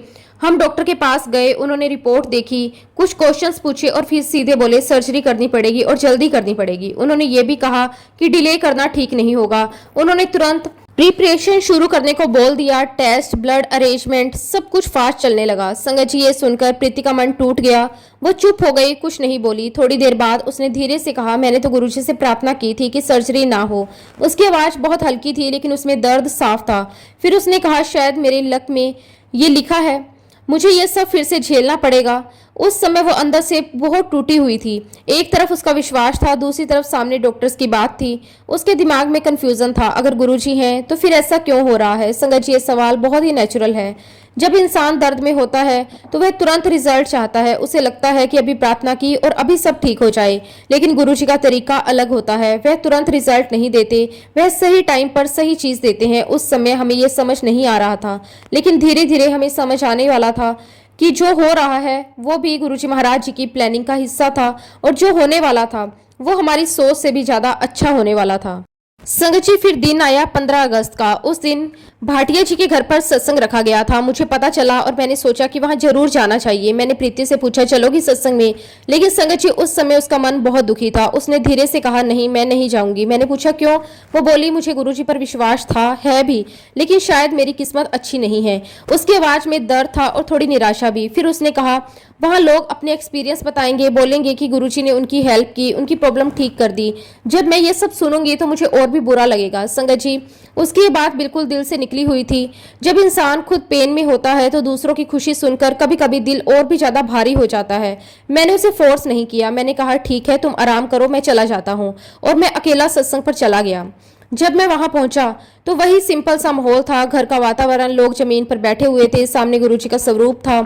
हम डॉक्टर के पास गए, उन्होंने रिपोर्ट देखी, कुछ क्वेश्चंस पूछे और फिर सीधे बोले सर्जरी करनी पड़ेगी और जल्दी करनी पड़ेगी। उन्होंने ये भी कहा कि डिले करना ठीक नहीं होगा। उन्होंने तुरंत प्रिपरेशन शुरू करने को बोल दिया। टेस्ट, ब्लड अरेंजमेंट सब कुछ फास्ट चलने लगा। संगत जी, ये सुनकर प्रीति का मन टूट गया। वो चुप हो गई, कुछ नहीं बोली। थोड़ी देर बाद उसने धीरे से कहा, मैंने तो गुरुजी से प्रार्थना की थी कि सर्जरी ना हो। उसकी आवाज बहुत हल्की थी लेकिन उसमें दर्द साफ था। फिर उसने कहा, शायद मेरे लक में ये लिखा है, मुझे ये सब फिर से झेलना पड़ेगा। उस समय वो अंदर से बहुत टूटी हुई थी। एक तरफ उसका विश्वास था, दूसरी तरफ सामने डॉक्टर्स की बात थी। उसके दिमाग में कंफ्यूजन था, अगर गुरुजी हैं तो फिर ऐसा क्यों हो रहा है। संगत जी, ये सवाल बहुत ही नेचुरल है। जब इंसान दर्द में होता है तो वह तुरंत रिजल्ट चाहता है। उसे लगता है कि अभी प्रार्थना की और अभी सब ठीक हो जाए, लेकिन गुरुजी का तरीका अलग होता है। वह तुरंत रिजल्ट नहीं देते, वह सही टाइम पर सही चीज देते हैं। उस समय हमें यह समझ नहीं आ रहा था, लेकिन धीरे धीरे हमें समझ आने वाला था कि जो हो रहा है वो भी गुरुजी महाराज जी की प्लानिंग का हिस्सा था और जो होने वाला था वो हमारी सोच से भी ज्यादा अच्छा होने वाला था। संगत जी, फिर दिन आया 15 अगस्त का। उस दिन भाटिया जी के घर पर सत्संग रखा गया था। मुझे पता चला और मैंने सोचा कि वहां जरूर जाना चाहिए। मैंने प्रीति से पूछा, चलोगी सत्संग में? लेकिन संगत जी, उस समय उसका मन बहुत दुखी था। उसने धीरे से कहा, नहीं मैं नहीं जाऊंगी। मैंने पूछा क्यों? वो बोली, मुझे गुरुजी पर विश्वास था, है भी, लेकिन शायद मेरी किस्मत अच्छी नहीं है। उसकी आवाज में दर्द था और थोड़ी निराशा भी। फिर उसने कहा, वहां लोग अपने एक्सपीरियंस बताएंगे, बोलेंगे कि गुरुजी ने उनकी हेल्प की, उनकी प्रॉब्लम ठीक कर दी। जब मैं ये सब सुनूंगी तो मुझे और भी बुरा लगेगा। संगत जी, उसकी ये बात बिल्कुल दिल से निकली हुई थी। जब इंसान खुद पेन में होता है तो दूसरों की खुशी सुनकर कभी कभी दिल और भी ज्यादा भारी हो जाता है। मैंने उसे फोर्स नहीं किया। मैंने कहा, ठीक है तुम आराम करो, मैं चला जाता हूँ। और मैं अकेला सत्संग पर चला गया। जब मैं वहां पहुंचा तो वही सिंपल सा माहौल था, घर का वातावरण, लोग जमीन पर बैठे हुए थे, सामने गुरुजी का स्वरूप था।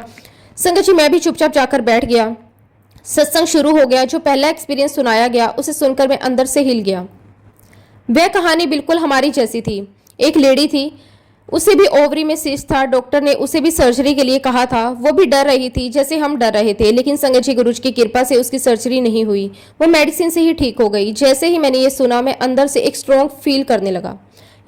संगत जी, मैं भी चुपचाप जाकर बैठ गया। सत्संग शुरू हो गया। जो पहला एक्सपीरियंस सुनाया गया उसे सुनकर मैं अंदर से हिल गया। वह कहानी बिल्कुल हमारी जैसी थी। एक लेडी थी, उसे भी ओवरी में सिस्ट था। डॉक्टर ने उसे भी सर्जरी के लिए कहा था। वो भी डर रही थी जैसे हम डर रहे थे, लेकिन संगत जी, गुरुजी की कृपा से उसकी सर्जरी नहीं हुई। वो मेडिसिन से ही ठीक हो गई। जैसे ही मैंने ये सुना मैं अंदर से एक स्ट्रॉन्ग फील करने लगा।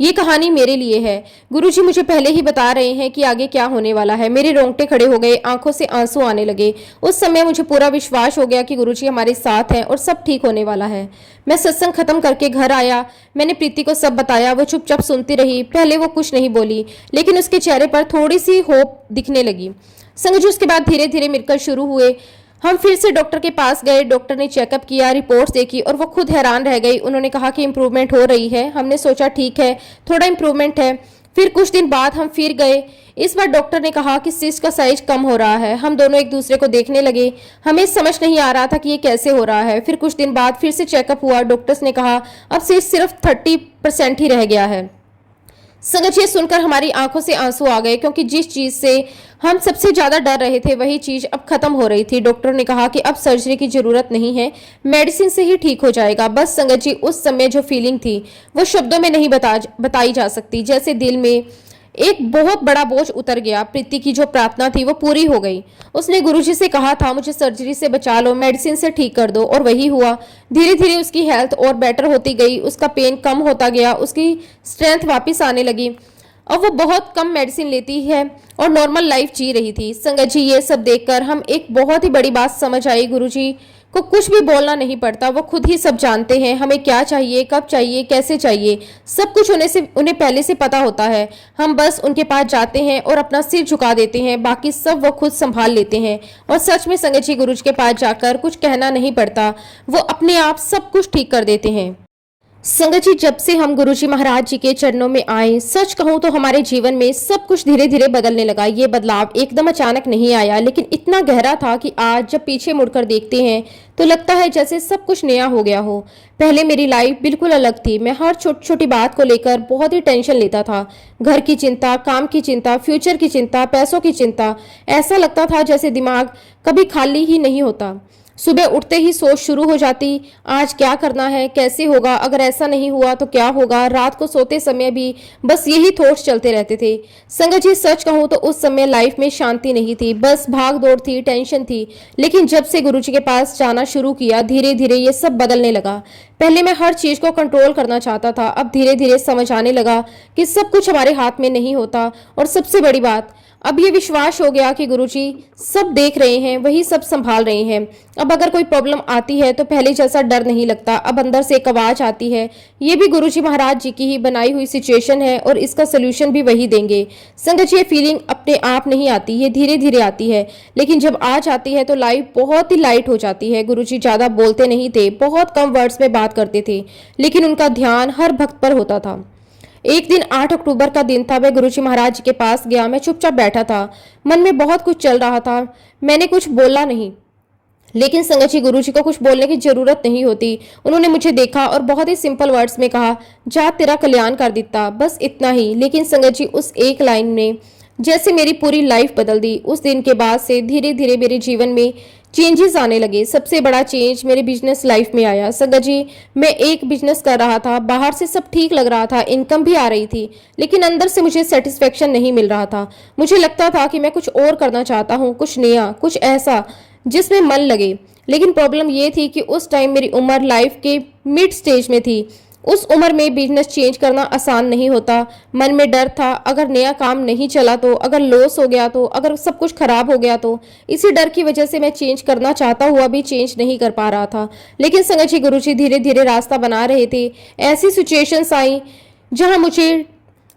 ये कहानी मेरे लिए है। गुरुजी मुझे पहले ही बता रहे हैं कि आगे क्या होने वाला है। मेरे रोंगटे खड़े हो गए, आंखों से आंसू आने लगे। उस समय मुझे पूरा विश्वास हो गया कि गुरुजी हमारे साथ हैं और सब ठीक होने वाला है। मैं सत्संग खत्म करके घर आया। मैंने प्रीति को सब बताया। वो चुपचाप सुनती रही। पहले वो कुछ नहीं बोली, लेकिन उसके चेहरे पर थोड़ी सी होप दिखने लगी। संगत जी, उसके बाद धीरे धीरे मिलकर शुरू हुए। हम फिर से डॉक्टर के पास गए। डॉक्टर ने चेकअप किया, रिपोर्ट्स देखी और वो खुद हैरान रह गई। उन्होंने कहा कि इम्प्रूवमेंट हो रही है। हमने सोचा ठीक है, थोड़ा इम्प्रूवमेंट है। फिर कुछ दिन बाद हम फिर गए। इस बार डॉक्टर ने कहा कि सिस्ट का साइज कम हो रहा है। हम दोनों एक दूसरे को देखने लगे। हमें समझ नहीं आ रहा था कि ये कैसे हो रहा है। फिर कुछ दिन बाद फिर से चेकअप हुआ। डॉक्टर्स ने कहा अब सिस्ट सिर्फ 30% ही रह गया है। संगत जी, सुनकर हमारी आंखों से आंसू आ गए, क्योंकि जिस चीज से हम सबसे ज्यादा डर रहे थे वही चीज अब खत्म हो रही थी। डॉक्टर ने कहा कि अब सर्जरी की जरूरत नहीं है, मेडिसिन से ही ठीक हो जाएगा। बस संगत जी, उस समय जो फीलिंग थी वो शब्दों में नहीं बताई जा सकती। जैसे दिल में एक बहुत बड़ा बोझ उतर गया। प्रीति की जो प्रार्थना थी वो पूरी हो गई। उसने गुरुजी से कहा था, मुझे सर्जरी से बचा लो, मेडिसिन से ठीक कर दो, और वही हुआ। धीरे धीरे उसकी हेल्थ और बेटर होती गई। उसका पेन कम होता गया, उसकी स्ट्रेंथ वापस आने लगी। अब वो बहुत कम मेडिसिन लेती है और नॉर्मल लाइफ जी रही थी। संगत जी, ये सब देखकर हम एक बहुत ही बड़ी बात समझ आई। गुरुजी को कुछ भी बोलना नहीं पड़ता, वो खुद ही सब जानते हैं। हमें क्या चाहिए, कब चाहिए, कैसे चाहिए, सब कुछ उन्हें पहले से पता होता है। हम बस उनके पास जाते हैं और अपना सिर झुका देते हैं, बाकी सब वो खुद संभाल लेते हैं। और सच में संगत जी, गुरुजी के पास जाकर कुछ कहना नहीं पड़ता, वो अपने आप सब कुछ ठीक कर देते हैं। संगत जी, जब से हम गुरुजी महाराज जी के चरणों में आए, सच कहूं तो हमारे जीवन में सब कुछ धीरे धीरे बदलने लगा। ये बदलाव एकदम अचानक नहीं आया, लेकिन इतना गहरा था कि आज जब पीछे मुड़कर देखते हैं तो लगता है जैसे सब कुछ नया हो गया हो। पहले मेरी लाइफ बिल्कुल अलग थी। मैं हर छोटी छोटी बात को लेकर बहुत ही टेंशन लेता था। घर की चिंता, काम की चिंता, फ्यूचर की चिंता, पैसों की चिंता। ऐसा लगता था जैसे दिमाग कभी खाली ही नहीं होता। सुबह उठते ही सोच शुरू हो जाती, आज क्या करना है, कैसे होगा, अगर ऐसा नहीं हुआ तो क्या होगा। रात को सोते समय भी बस यही थॉट्स चलते रहते थे। संगत जी, सच कहूँ तो उस समय लाइफ में शांति नहीं थी, बस भाग दौड़ थी, टेंशन थी। लेकिन जब से गुरुजी के पास जाना शुरू किया, धीरे धीरे ये सब बदलने लगा। पहले मैं हर चीज को कंट्रोल करना चाहता था, अब धीरे धीरे समझ आने लगा कि सब कुछ हमारे हाथ में नहीं होता। और सबसे बड़ी बात, अब ये विश्वास हो गया कि गुरुजी सब देख रहे हैं, वही सब संभाल रहे हैं। अब अगर कोई प्रॉब्लम आती है तो पहले जैसा डर नहीं लगता, अब अंदर से एक आवाज आती है, ये भी गुरुजी महाराज जी की ही बनाई हुई सिचुएशन है और इसका सोल्यूशन भी वही देंगे। संगत जी, ये फीलिंग अपने आप नहीं आती, ये धीरे धीरे आती है, लेकिन जब आ जाती है तो लाइफ बहुत ही लाइट हो जाती है। गुरुजी ज्यादा बोलते नहीं थे, बहुत कम वर्ड्स में बात करते थे, लेकिन उनका ध्यान हर भक्त पर होता था। एक दिन 8 अक्टूबर का दिन था। मैं गुरुजी महाराज जी के पास गया। मैं चुपचाप बैठा था, मन में बहुत कुछ चल रहा था। मैंने कुछ बोला नहीं, लेकिन संगत जी, गुरुजी को कुछ बोलने की जरूरत नहीं होती। उन्होंने मुझे देखा और बहुत ही सिंपल वर्ड्स में कहा, जा तेरा कल्याण कर दिता, बस इतना ही। लेकिन संगत जी, उस एक लाइन ने जैसे मेरी पूरी लाइफ बदल दी। उस दिन के बाद से धीरे धीरे मेरे जीवन में चेंजेस आने लगे। सबसे बड़ा चेंज मेरे बिजनेस लाइफ में आया। संगत जी, मैं एक बिजनेस कर रहा था, बाहर से सब ठीक लग रहा था, इनकम भी आ रही थी, लेकिन अंदर से मुझे सेटिस्फेक्शन नहीं मिल रहा था। मुझे लगता था कि मैं कुछ और करना चाहता हूँ, कुछ नया, कुछ ऐसा जिसमें मन लगे। लेकिन प्रॉब्लम ये थी कि उस टाइम मेरी उम्र लाइफ के मिड स्टेज में थी। उस उम्र में बिजनेस चेंज करना आसान नहीं होता। मन में डर था, अगर नया काम नहीं चला तो, अगर लॉस हो गया तो, अगर सब कुछ खराब हो गया तो। इसी डर की वजह से मैं चेंज करना चाहता हुआ भी चेंज नहीं कर पा रहा था। लेकिन संगत जी, गुरुजी धीरे धीरे रास्ता बना रहे थे। ऐसी सिचुएशंस आई जहां मुझे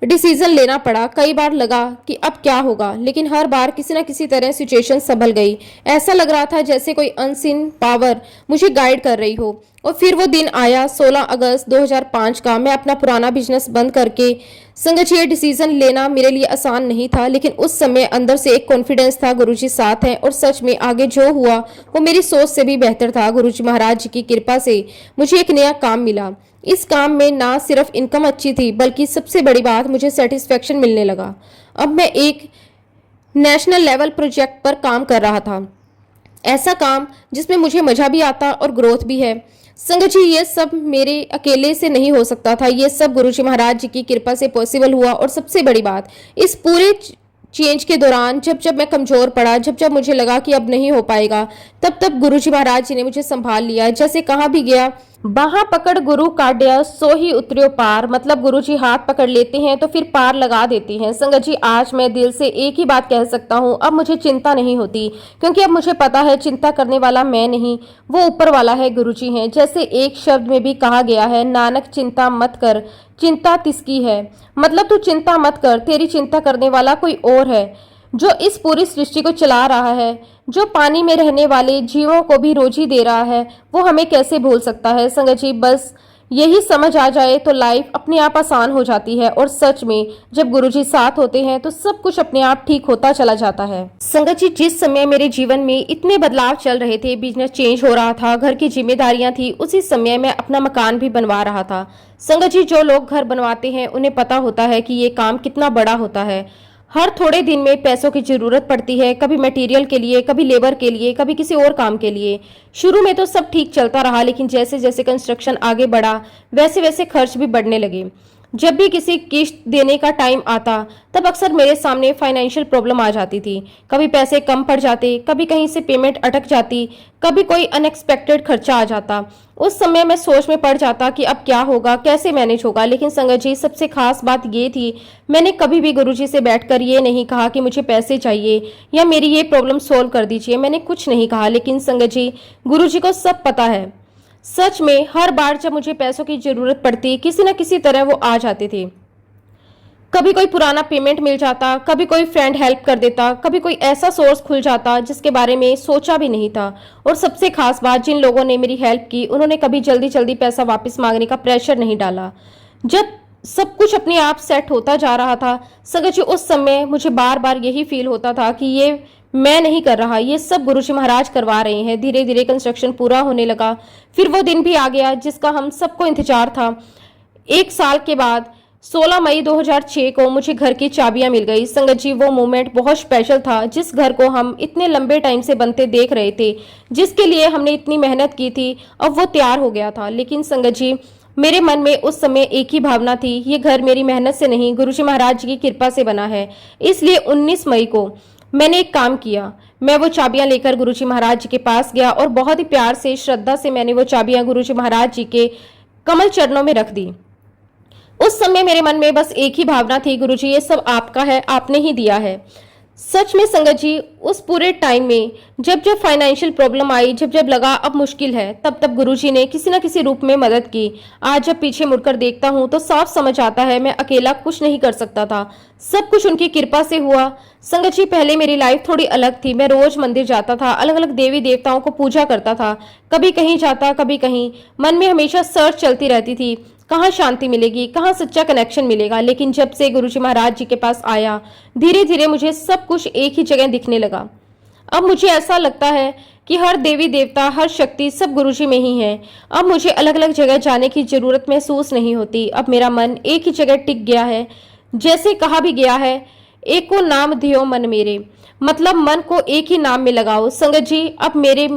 डिसीजन लेना पड़ा। कई बार लगा कि अब क्या होगा, लेकिन हर बार किसी न किसी तरह सिचुएशन संभल गई। ऐसा लग रहा था जैसे कोई अनसीन पावर मुझे गाइड कर रही हो। और फिर वो दिन आया, 16 अगस्त 2005 का। मैं अपना पुराना बिजनेस बंद करके, संगत जी, ये डिसीजन लेना मेरे लिए आसान नहीं था, लेकिन उस समय अंदर से एक कॉन्फिडेंस था, गुरुजी साथ हैं। और सच में आगे जो हुआ वो मेरी सोच से भी बेहतर था। गुरुजी महाराज जी की कृपा से मुझे एक नया काम मिला। इस काम में ना सिर्फ इनकम अच्छी थी, बल्कि सबसे बड़ी बात, मुझे सेटिस्फेक्शन मिलने लगा। अब मैं एक नेशनल लेवल प्रोजेक्ट पर काम कर रहा था, ऐसा काम जिसमें मुझे मजा भी आता और ग्रोथ भी है। संगत जी, ये सब मेरे अकेले से नहीं हो सकता था, ये सब गुरुजी महाराज जी की कृपा से पॉसिबल हुआ। और सबसे बड़ी बात, इस पूरे चेंज के दौरान जब जब मैं कमजोर पड़ा, जब जब मुझे लगा कि अब नहीं हो पाएगा, तब तब गुरुजी महाराज जी ने मुझे संभाल लिया। जैसे कहा भी गया, बाहा पकड़ गुरु काढ़िया सो ही उतरियो पार। मतलब गुरुजी हाथ पकड़ लेते हैं तो फिर पार लगा देते हैं। संगत जी, आज मैं दिल से एक ही बात कह सकता हूँ, अब मुझे चिंता नहीं होती, क्योंकि अब मुझे पता है चिंता करने वाला मैं नहीं, वो ऊपर वाला है, गुरुजी हैं। जैसे एक शब्द में भी कहा गया है, नानक चिंता मत कर, चिंता तिसकी है। मतलब तू चिंता मत कर, तेरी चिंता करने वाला कोई और है, जो इस पूरी सृष्टि को चला रहा है, जो पानी में रहने वाले जीवों को भी रोजी दे रहा है, वो हमें कैसे भूल सकता है। संगत जी, बस यही समझ आ जाए तो लाइफ अपने आप आसान हो जाती है। और सच में जब गुरुजी साथ होते हैं तो सब कुछ अपने आप ठीक होता चला जाता है। संगत जी, जिस समय मेरे जीवन में इतने बदलाव चल रहे थे, बिजनेस चेंज हो रहा था, घर की जिम्मेदारियां थी, उसी समय मैं अपना मकान भी बनवा रहा था। संगत जी, जो लोग घर बनवाते हैं उन्हें पता होता है कि ये काम कितना बड़ा होता है। हर थोड़े दिन में पैसों की जरूरत पड़ती है, कभी मटेरियल के लिए, कभी लेबर के लिए, कभी किसी और काम के लिए। शुरू में तो सब ठीक चलता रहा, लेकिन जैसे जैसे कंस्ट्रक्शन आगे बढ़ा, वैसे वैसे खर्च भी बढ़ने लगे। जब भी किसी किस्त देने का टाइम आता, तब अक्सर मेरे सामने फाइनेंशियल प्रॉब्लम आ जाती थी। कभी पैसे कम पड़ जाते, कभी कहीं से पेमेंट अटक जाती, कभी कोई अनएक्सपेक्टेड खर्चा आ जाता। उस समय मैं सोच में पड़ जाता कि अब क्या होगा, कैसे मैनेज होगा। लेकिन संगत जी, सबसे खास बात ये थी, मैंने कभी भी गुरुजी से बैठकर ये नहीं कहा कि मुझे पैसे चाहिए या मेरी ये प्रॉब्लम सोल्व कर दीजिए। मैंने कुछ नहीं कहा, लेकिन संगत जी, गुरुजी को सब पता है। सच में हर बार जब मुझे पैसों की जरूरत पड़ती, किसी न किसी तरह वो आ जाते थे। कभी कोई पुराना पेमेंट मिल जाता, कभी कोई फ्रेंड हेल्प कर देता, कभी कोई ऐसा सोर्स खुल जाता जिसके बारे में सोचा भी नहीं था। और सबसे खास बात, जिन लोगों ने मेरी हेल्प की उन्होंने कभी जल्दी जल्दी पैसा वापस मांगने का प्रेशर नहीं डाला। जब सब कुछ अपने आप सेट होता जा रहा था संगत जी, उस समय मुझे बार बार यही फील होता था कि ये मैं नहीं कर रहा, ये सब गुरुजी महाराज करवा रहे हैं। धीरे धीरे कंस्ट्रक्शन पूरा होने लगा। फिर वो दिन भी आ गया जिसका हम सबको इंतजार था। 1 साल के बाद 16 मई 2006 को मुझे घर की चाबियां मिल गई। संगत जी, वो मोमेंट बहुत स्पेशल था। जिस घर को हम इतने लंबे टाइम से बनते देख रहे थे, जिसके लिए हमने इतनी मेहनत की थी, अब वो तैयार हो गया था। लेकिन संगत जी, मेरे मन में उस समय एक ही भावना थी, ये घर मेरी मेहनत से नहीं, गुरुजी महाराज जी की कृपा से बना है। इसलिए 19 मई को मैंने एक काम किया। मैं वो चाबियां लेकर गुरुजी महाराज जी के पास गया और बहुत ही प्यार से, श्रद्धा से मैंने वो चाबियां गुरुजी महाराज जी के कमल चरणों में रख दी। उस समय मेरे मन में बस एक ही भावना थी, गुरुजी ये सब आपका है, आपने ही दिया है। सच में संगत जी, उस पूरे टाइम में जब जब फाइनेंशियल प्रॉब्लम आई, जब जब लगा अब मुश्किल है, तब तब गुरुजी ने किसी न किसी रूप में मदद की। आज जब पीछे मुड़कर देखता हूँ तो साफ समझ आता है मैं अकेला कुछ नहीं कर सकता था, सब कुछ उनकी कृपा से हुआ। संगत जी, पहले मेरी लाइफ थोड़ी अलग थी। मैं रोज मंदिर जाता था, अलग अलग देवी देवताओं को पूजा करता था, कभी कहीं जाता कभी कहीं। मन में हमेशा सर्च चलती रहती थी, कहाँ शांति मिलेगी, कहाँ सच्चा कनेक्शन मिलेगा। लेकिन जब से गुरुजी महाराज जी के पास आया, धीरे धीरे मुझे सब कुछ एक ही जगह दिखने लगा। अब मुझे ऐसा लगता है कि हर देवी देवता, हर शक्ति सब गुरुजी में ही है। अब मुझे अलग अलग जगह जाने की जरूरत महसूस नहीं होती। अब मेरा मन एक ही जगह टिक गया है। जैसे कहा भी गया है, एक को नाम दियो मन मेरे, मतलब मन को एक ही नाम में लगाओ। संगत जी, अब मेरे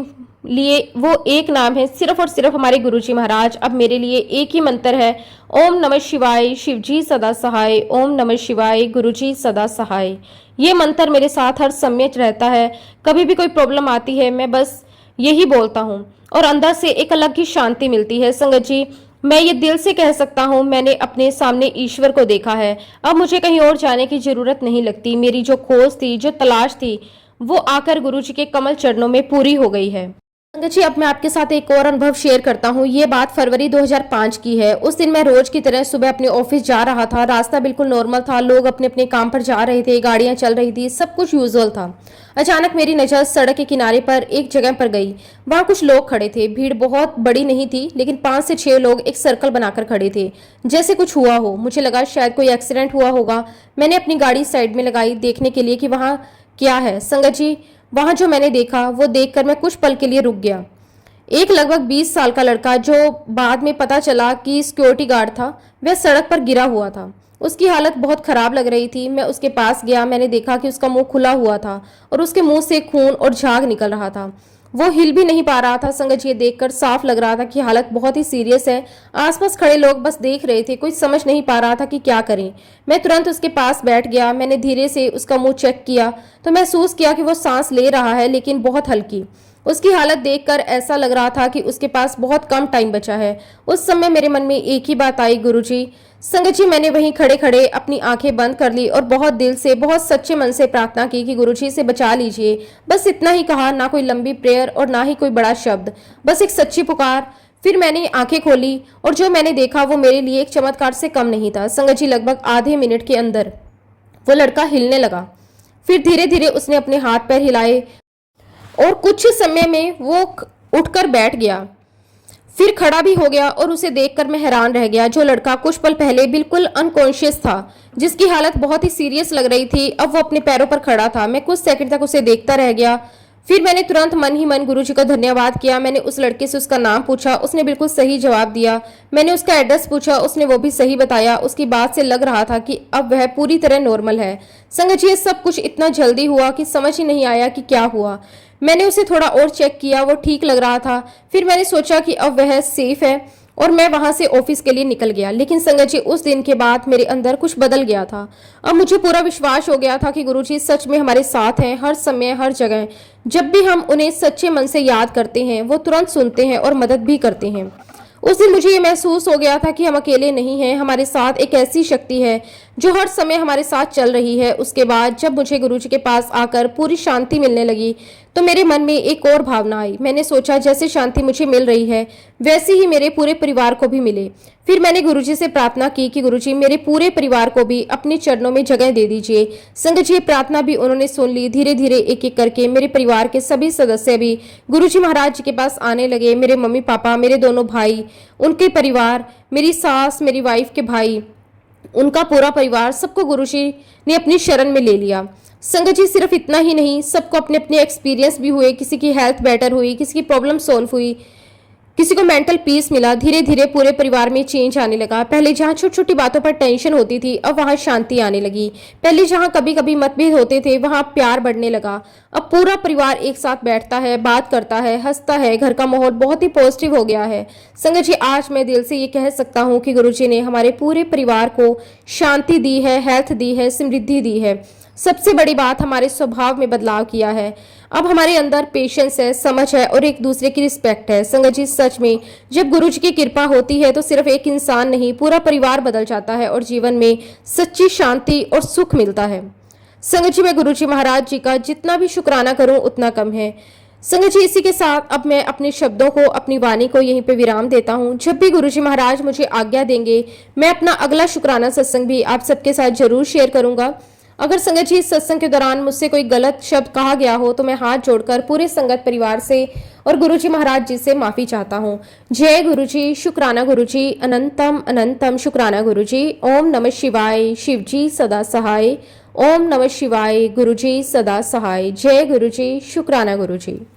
लिए वो एक नाम है, सिर्फ और सिर्फ हमारे गुरुजी महाराज। अब मेरे लिए एक ही मंत्र है, ओम नमः शिवाय, शिवजी सदा सहाय, ओम नमः शिवाय, गुरुजी सदा सहाय। ये मंत्र मेरे साथ हर समय रहता है। कभी भी कोई प्रॉब्लम आती है, मैं बस यही बोलता हूँ और अंदर से एक अलग ही शांति मिलती है। संगत जी, मैं ये दिल से कह सकता हूँ, मैंने अपने सामने ईश्वर को देखा है। अब मुझे कहीं और जाने की जरूरत नहीं लगती। मेरी जो खोज थी, जो तलाश थी, वो आकर गुरुजी के कमल चरणों में पूरी हो गई है। संगत जी, अब मैं आपके साथ एक और अनुभव शेयर करता हूँ। ये बात फरवरी 2005 की है। उस दिन मैं रोज की तरह सुबह अपने ऑफिस जा रहा था। रास्ता बिल्कुल नॉर्मल था, लोग अपने अपने काम पर जा रहे थे, गाड़ियां चल रही थी, सब कुछ यूजुअल था। अचानक मेरी नजर सड़क के किनारे पर एक जगह पर गई। वहां कुछ लोग खड़े थे। भीड़ बहुत बड़ी नहीं थी, लेकिन 5 से 6 लोग एक सर्कल बनाकर खड़े थे, जैसे कुछ हुआ हो। मुझे लगा शायद कोई एक्सीडेंट हुआ होगा। मैंने अपनी गाड़ी साइड में लगाई देखने के लिए कि वहां क्या है। संगत जी, वहां जो मैंने देखा वो देखकर मैं कुछ पल के लिए रुक गया। एक लगभग 20 साल का लड़का, जो बाद में पता चला कि सिक्योरिटी गार्ड था, वह सड़क पर गिरा हुआ था। उसकी हालत बहुत खराब लग रही थी। मैं उसके पास गया। मैंने देखा कि उसका मुंह खुला हुआ था और उसके मुंह से खून और झाग निकल रहा था। वो हिल भी नहीं पा रहा था। संगत जी, ये देखकर साफ लग रहा था कि हालत बहुत ही सीरियस है। आसपास खड़े लोग बस देख रहे थे, कोई समझ नहीं पा रहा था कि क्या करें। मैं तुरंत उसके पास बैठ गया। मैंने धीरे से उसका मुंह चेक किया तो महसूस किया कि वो सांस ले रहा है, लेकिन बहुत हल्की। उसकी हालत देखकर ऐसा लग रहा था कि उसके पास बहुत कम टाइम बचा है। उस समय मेरे मन में एक ही बात आई, गुरुजी। संगत जी, मैंने वहीं खड़े खड़े अपनी आंखें बंद कर ली और बहुत दिल से, बहुत सच्चे मन से प्रार्थना की कि गुरुजी से बचा लीजिए। बस इतना ही कहा, ना कोई लंबी प्रेयर और ना ही कोई बड़ा शब्द, बस एक सच्ची पुकार। फिर मैंने आंखें खोली और जो मैंने देखा वो मेरे लिए एक चमत्कार से कम नहीं था। संगत जी, लगभग आधे मिनट के अंदर वो लड़का हिलने लगा। फिर धीरे धीरे उसने अपने हाथ पैर हिलाए और कुछ समय में वो उठकर बैठ गया, फिर खड़ा भी हो गया। और उसे देखकर मैं हैरान रह गया। जो लड़का कुछ पल पहले बिल्कुल अनकॉन्शियस था, जिसकी हालत बहुत ही सीरियस लग रही थी, अब वो अपने पैरों पर खड़ा था। मैं कुछ सेकंड तक उसे देखता रह गया। फिर मैंने तुरंत मन ही मन गुरुजी को धन्यवाद किया। मैंने उस लड़के से उसका नाम पूछा, उसने बिल्कुल सही जवाब दिया। मैंने उसका एड्रेस पूछा, उसने वो भी सही बताया। उसकी बात से लग रहा था कि अब वह पूरी तरह नॉर्मल है। संगत जी, ये सब कुछ इतना जल्दी हुआ कि समझ ही नहीं आया कि क्या हुआ। मैंने उसे थोड़ा और चेक किया, वो ठीक लग रहा था। फिर मैंने सोचा कि अब वह सेफ है और मैं वहां से ऑफिस के लिए निकल गया। लेकिन संगत जी, उस दिन के बाद मेरे अंदर कुछ बदल गया था। अब मुझे पूरा विश्वास हो गया था कि गुरुजी सच में हमारे साथ हैं, हर समय हर जगह। जब भी हम उन्हें सच्चे मन से याद करते हैं, वो तुरंत सुनते हैं और मदद भी करते हैं। उस दिन मुझे ये महसूस हो गया था कि हम अकेले नहीं हैं, हमारे साथ एक ऐसी शक्ति है जो हर समय हमारे साथ चल रही है। उसके बाद जब मुझे गुरुजी के पास आकर पूरी शांति मिलने लगी तो मेरे मन में एक और भावना आई। मैंने सोचा जैसे शांति मुझे मिल रही है वैसे ही मेरे पूरे परिवार को भी मिले। फिर मैंने गुरुजी से प्रार्थना की कि गुरुजी मेरे पूरे परिवार को भी अपने चरणों में जगह दे दीजिए। संगत जी, प्रार्थना भी उन्होंने सुन ली। धीरे धीरे एक एक करके मेरे परिवार के सभी सदस्य भी गुरुजी महाराज जी के पास आने लगे। मेरे मम्मी पापा, मेरे दोनों भाई, उनके परिवार, मेरी सास, मेरी वाइफ के भाई, उनका पूरा परिवार, सबको गुरुजी ने अपनी शरण में ले लिया। संगत जी, सिर्फ इतना ही नहीं, सबको अपने अपने एक्सपीरियंस भी हुए। किसी की हेल्थ बेटर हुई, किसी की प्रॉब्लम सॉल्व हुई, किसी को मेंटल पीस मिला। धीरे धीरे पूरे परिवार में चेंज आने लगा। पहले जहाँ छोटी छोटी बातों पर टेंशन होती थी अब वहाँ शांति आने लगी। पहले जहाँ कभी कभी मतभेद होते थे वहाँ प्यार बढ़ने लगा। अब पूरा परिवार एक साथ बैठता है, बात करता है, हंसता है। घर का माहौल बहुत ही पॉजिटिव हो गया है। संगत जी, आज मैं दिल से ये कह सकता हूँ कि गुरुजी ने हमारे पूरे परिवार को शांति दी है, हेल्थ दी है, समृद्धि दी है। सबसे बड़ी बात, हमारे स्वभाव में बदलाव किया है। अब हमारे अंदर पेशेंस है, समझ है और एक दूसरे की रिस्पेक्ट है। संगत जी, सच में जब गुरुजी की कृपा होती है तो सिर्फ एक इंसान नहीं, पूरा परिवार बदल जाता है और जीवन में सच्ची शांति और सुख मिलता है। संगत जी, मैं गुरुजी महाराज जी का जितना भी शुक्राना करूं उतना कम है। संगत जी, इसी के साथ अब मैं अपने शब्दों को, अपनी वाणी को यहीं पे विराम देता हूं। जब भी गुरुजी महाराज मुझे आज्ञा देंगे मैं अपना अगला शुक्राना सत्संग भी आप सबके साथ जरूर शेयर करूंगा। अगर संगत जी इस सत्संग के दौरान मुझसे कोई गलत शब्द कहा गया हो तो मैं हाथ जोड़कर पूरे संगत परिवार से और गुरुजी महाराज जी से माफी चाहता हूँ। जय गुरुजी, शुक्राना गुरुजी, अनंतम अनंतम शुक्राना गुरुजी। ओम नमः शिवाय, शिव जी सदा सहाय। ओम नमः शिवाय, गुरुजी सदा सहाय। जय गुरुजी, शुक्राना गुरुजी।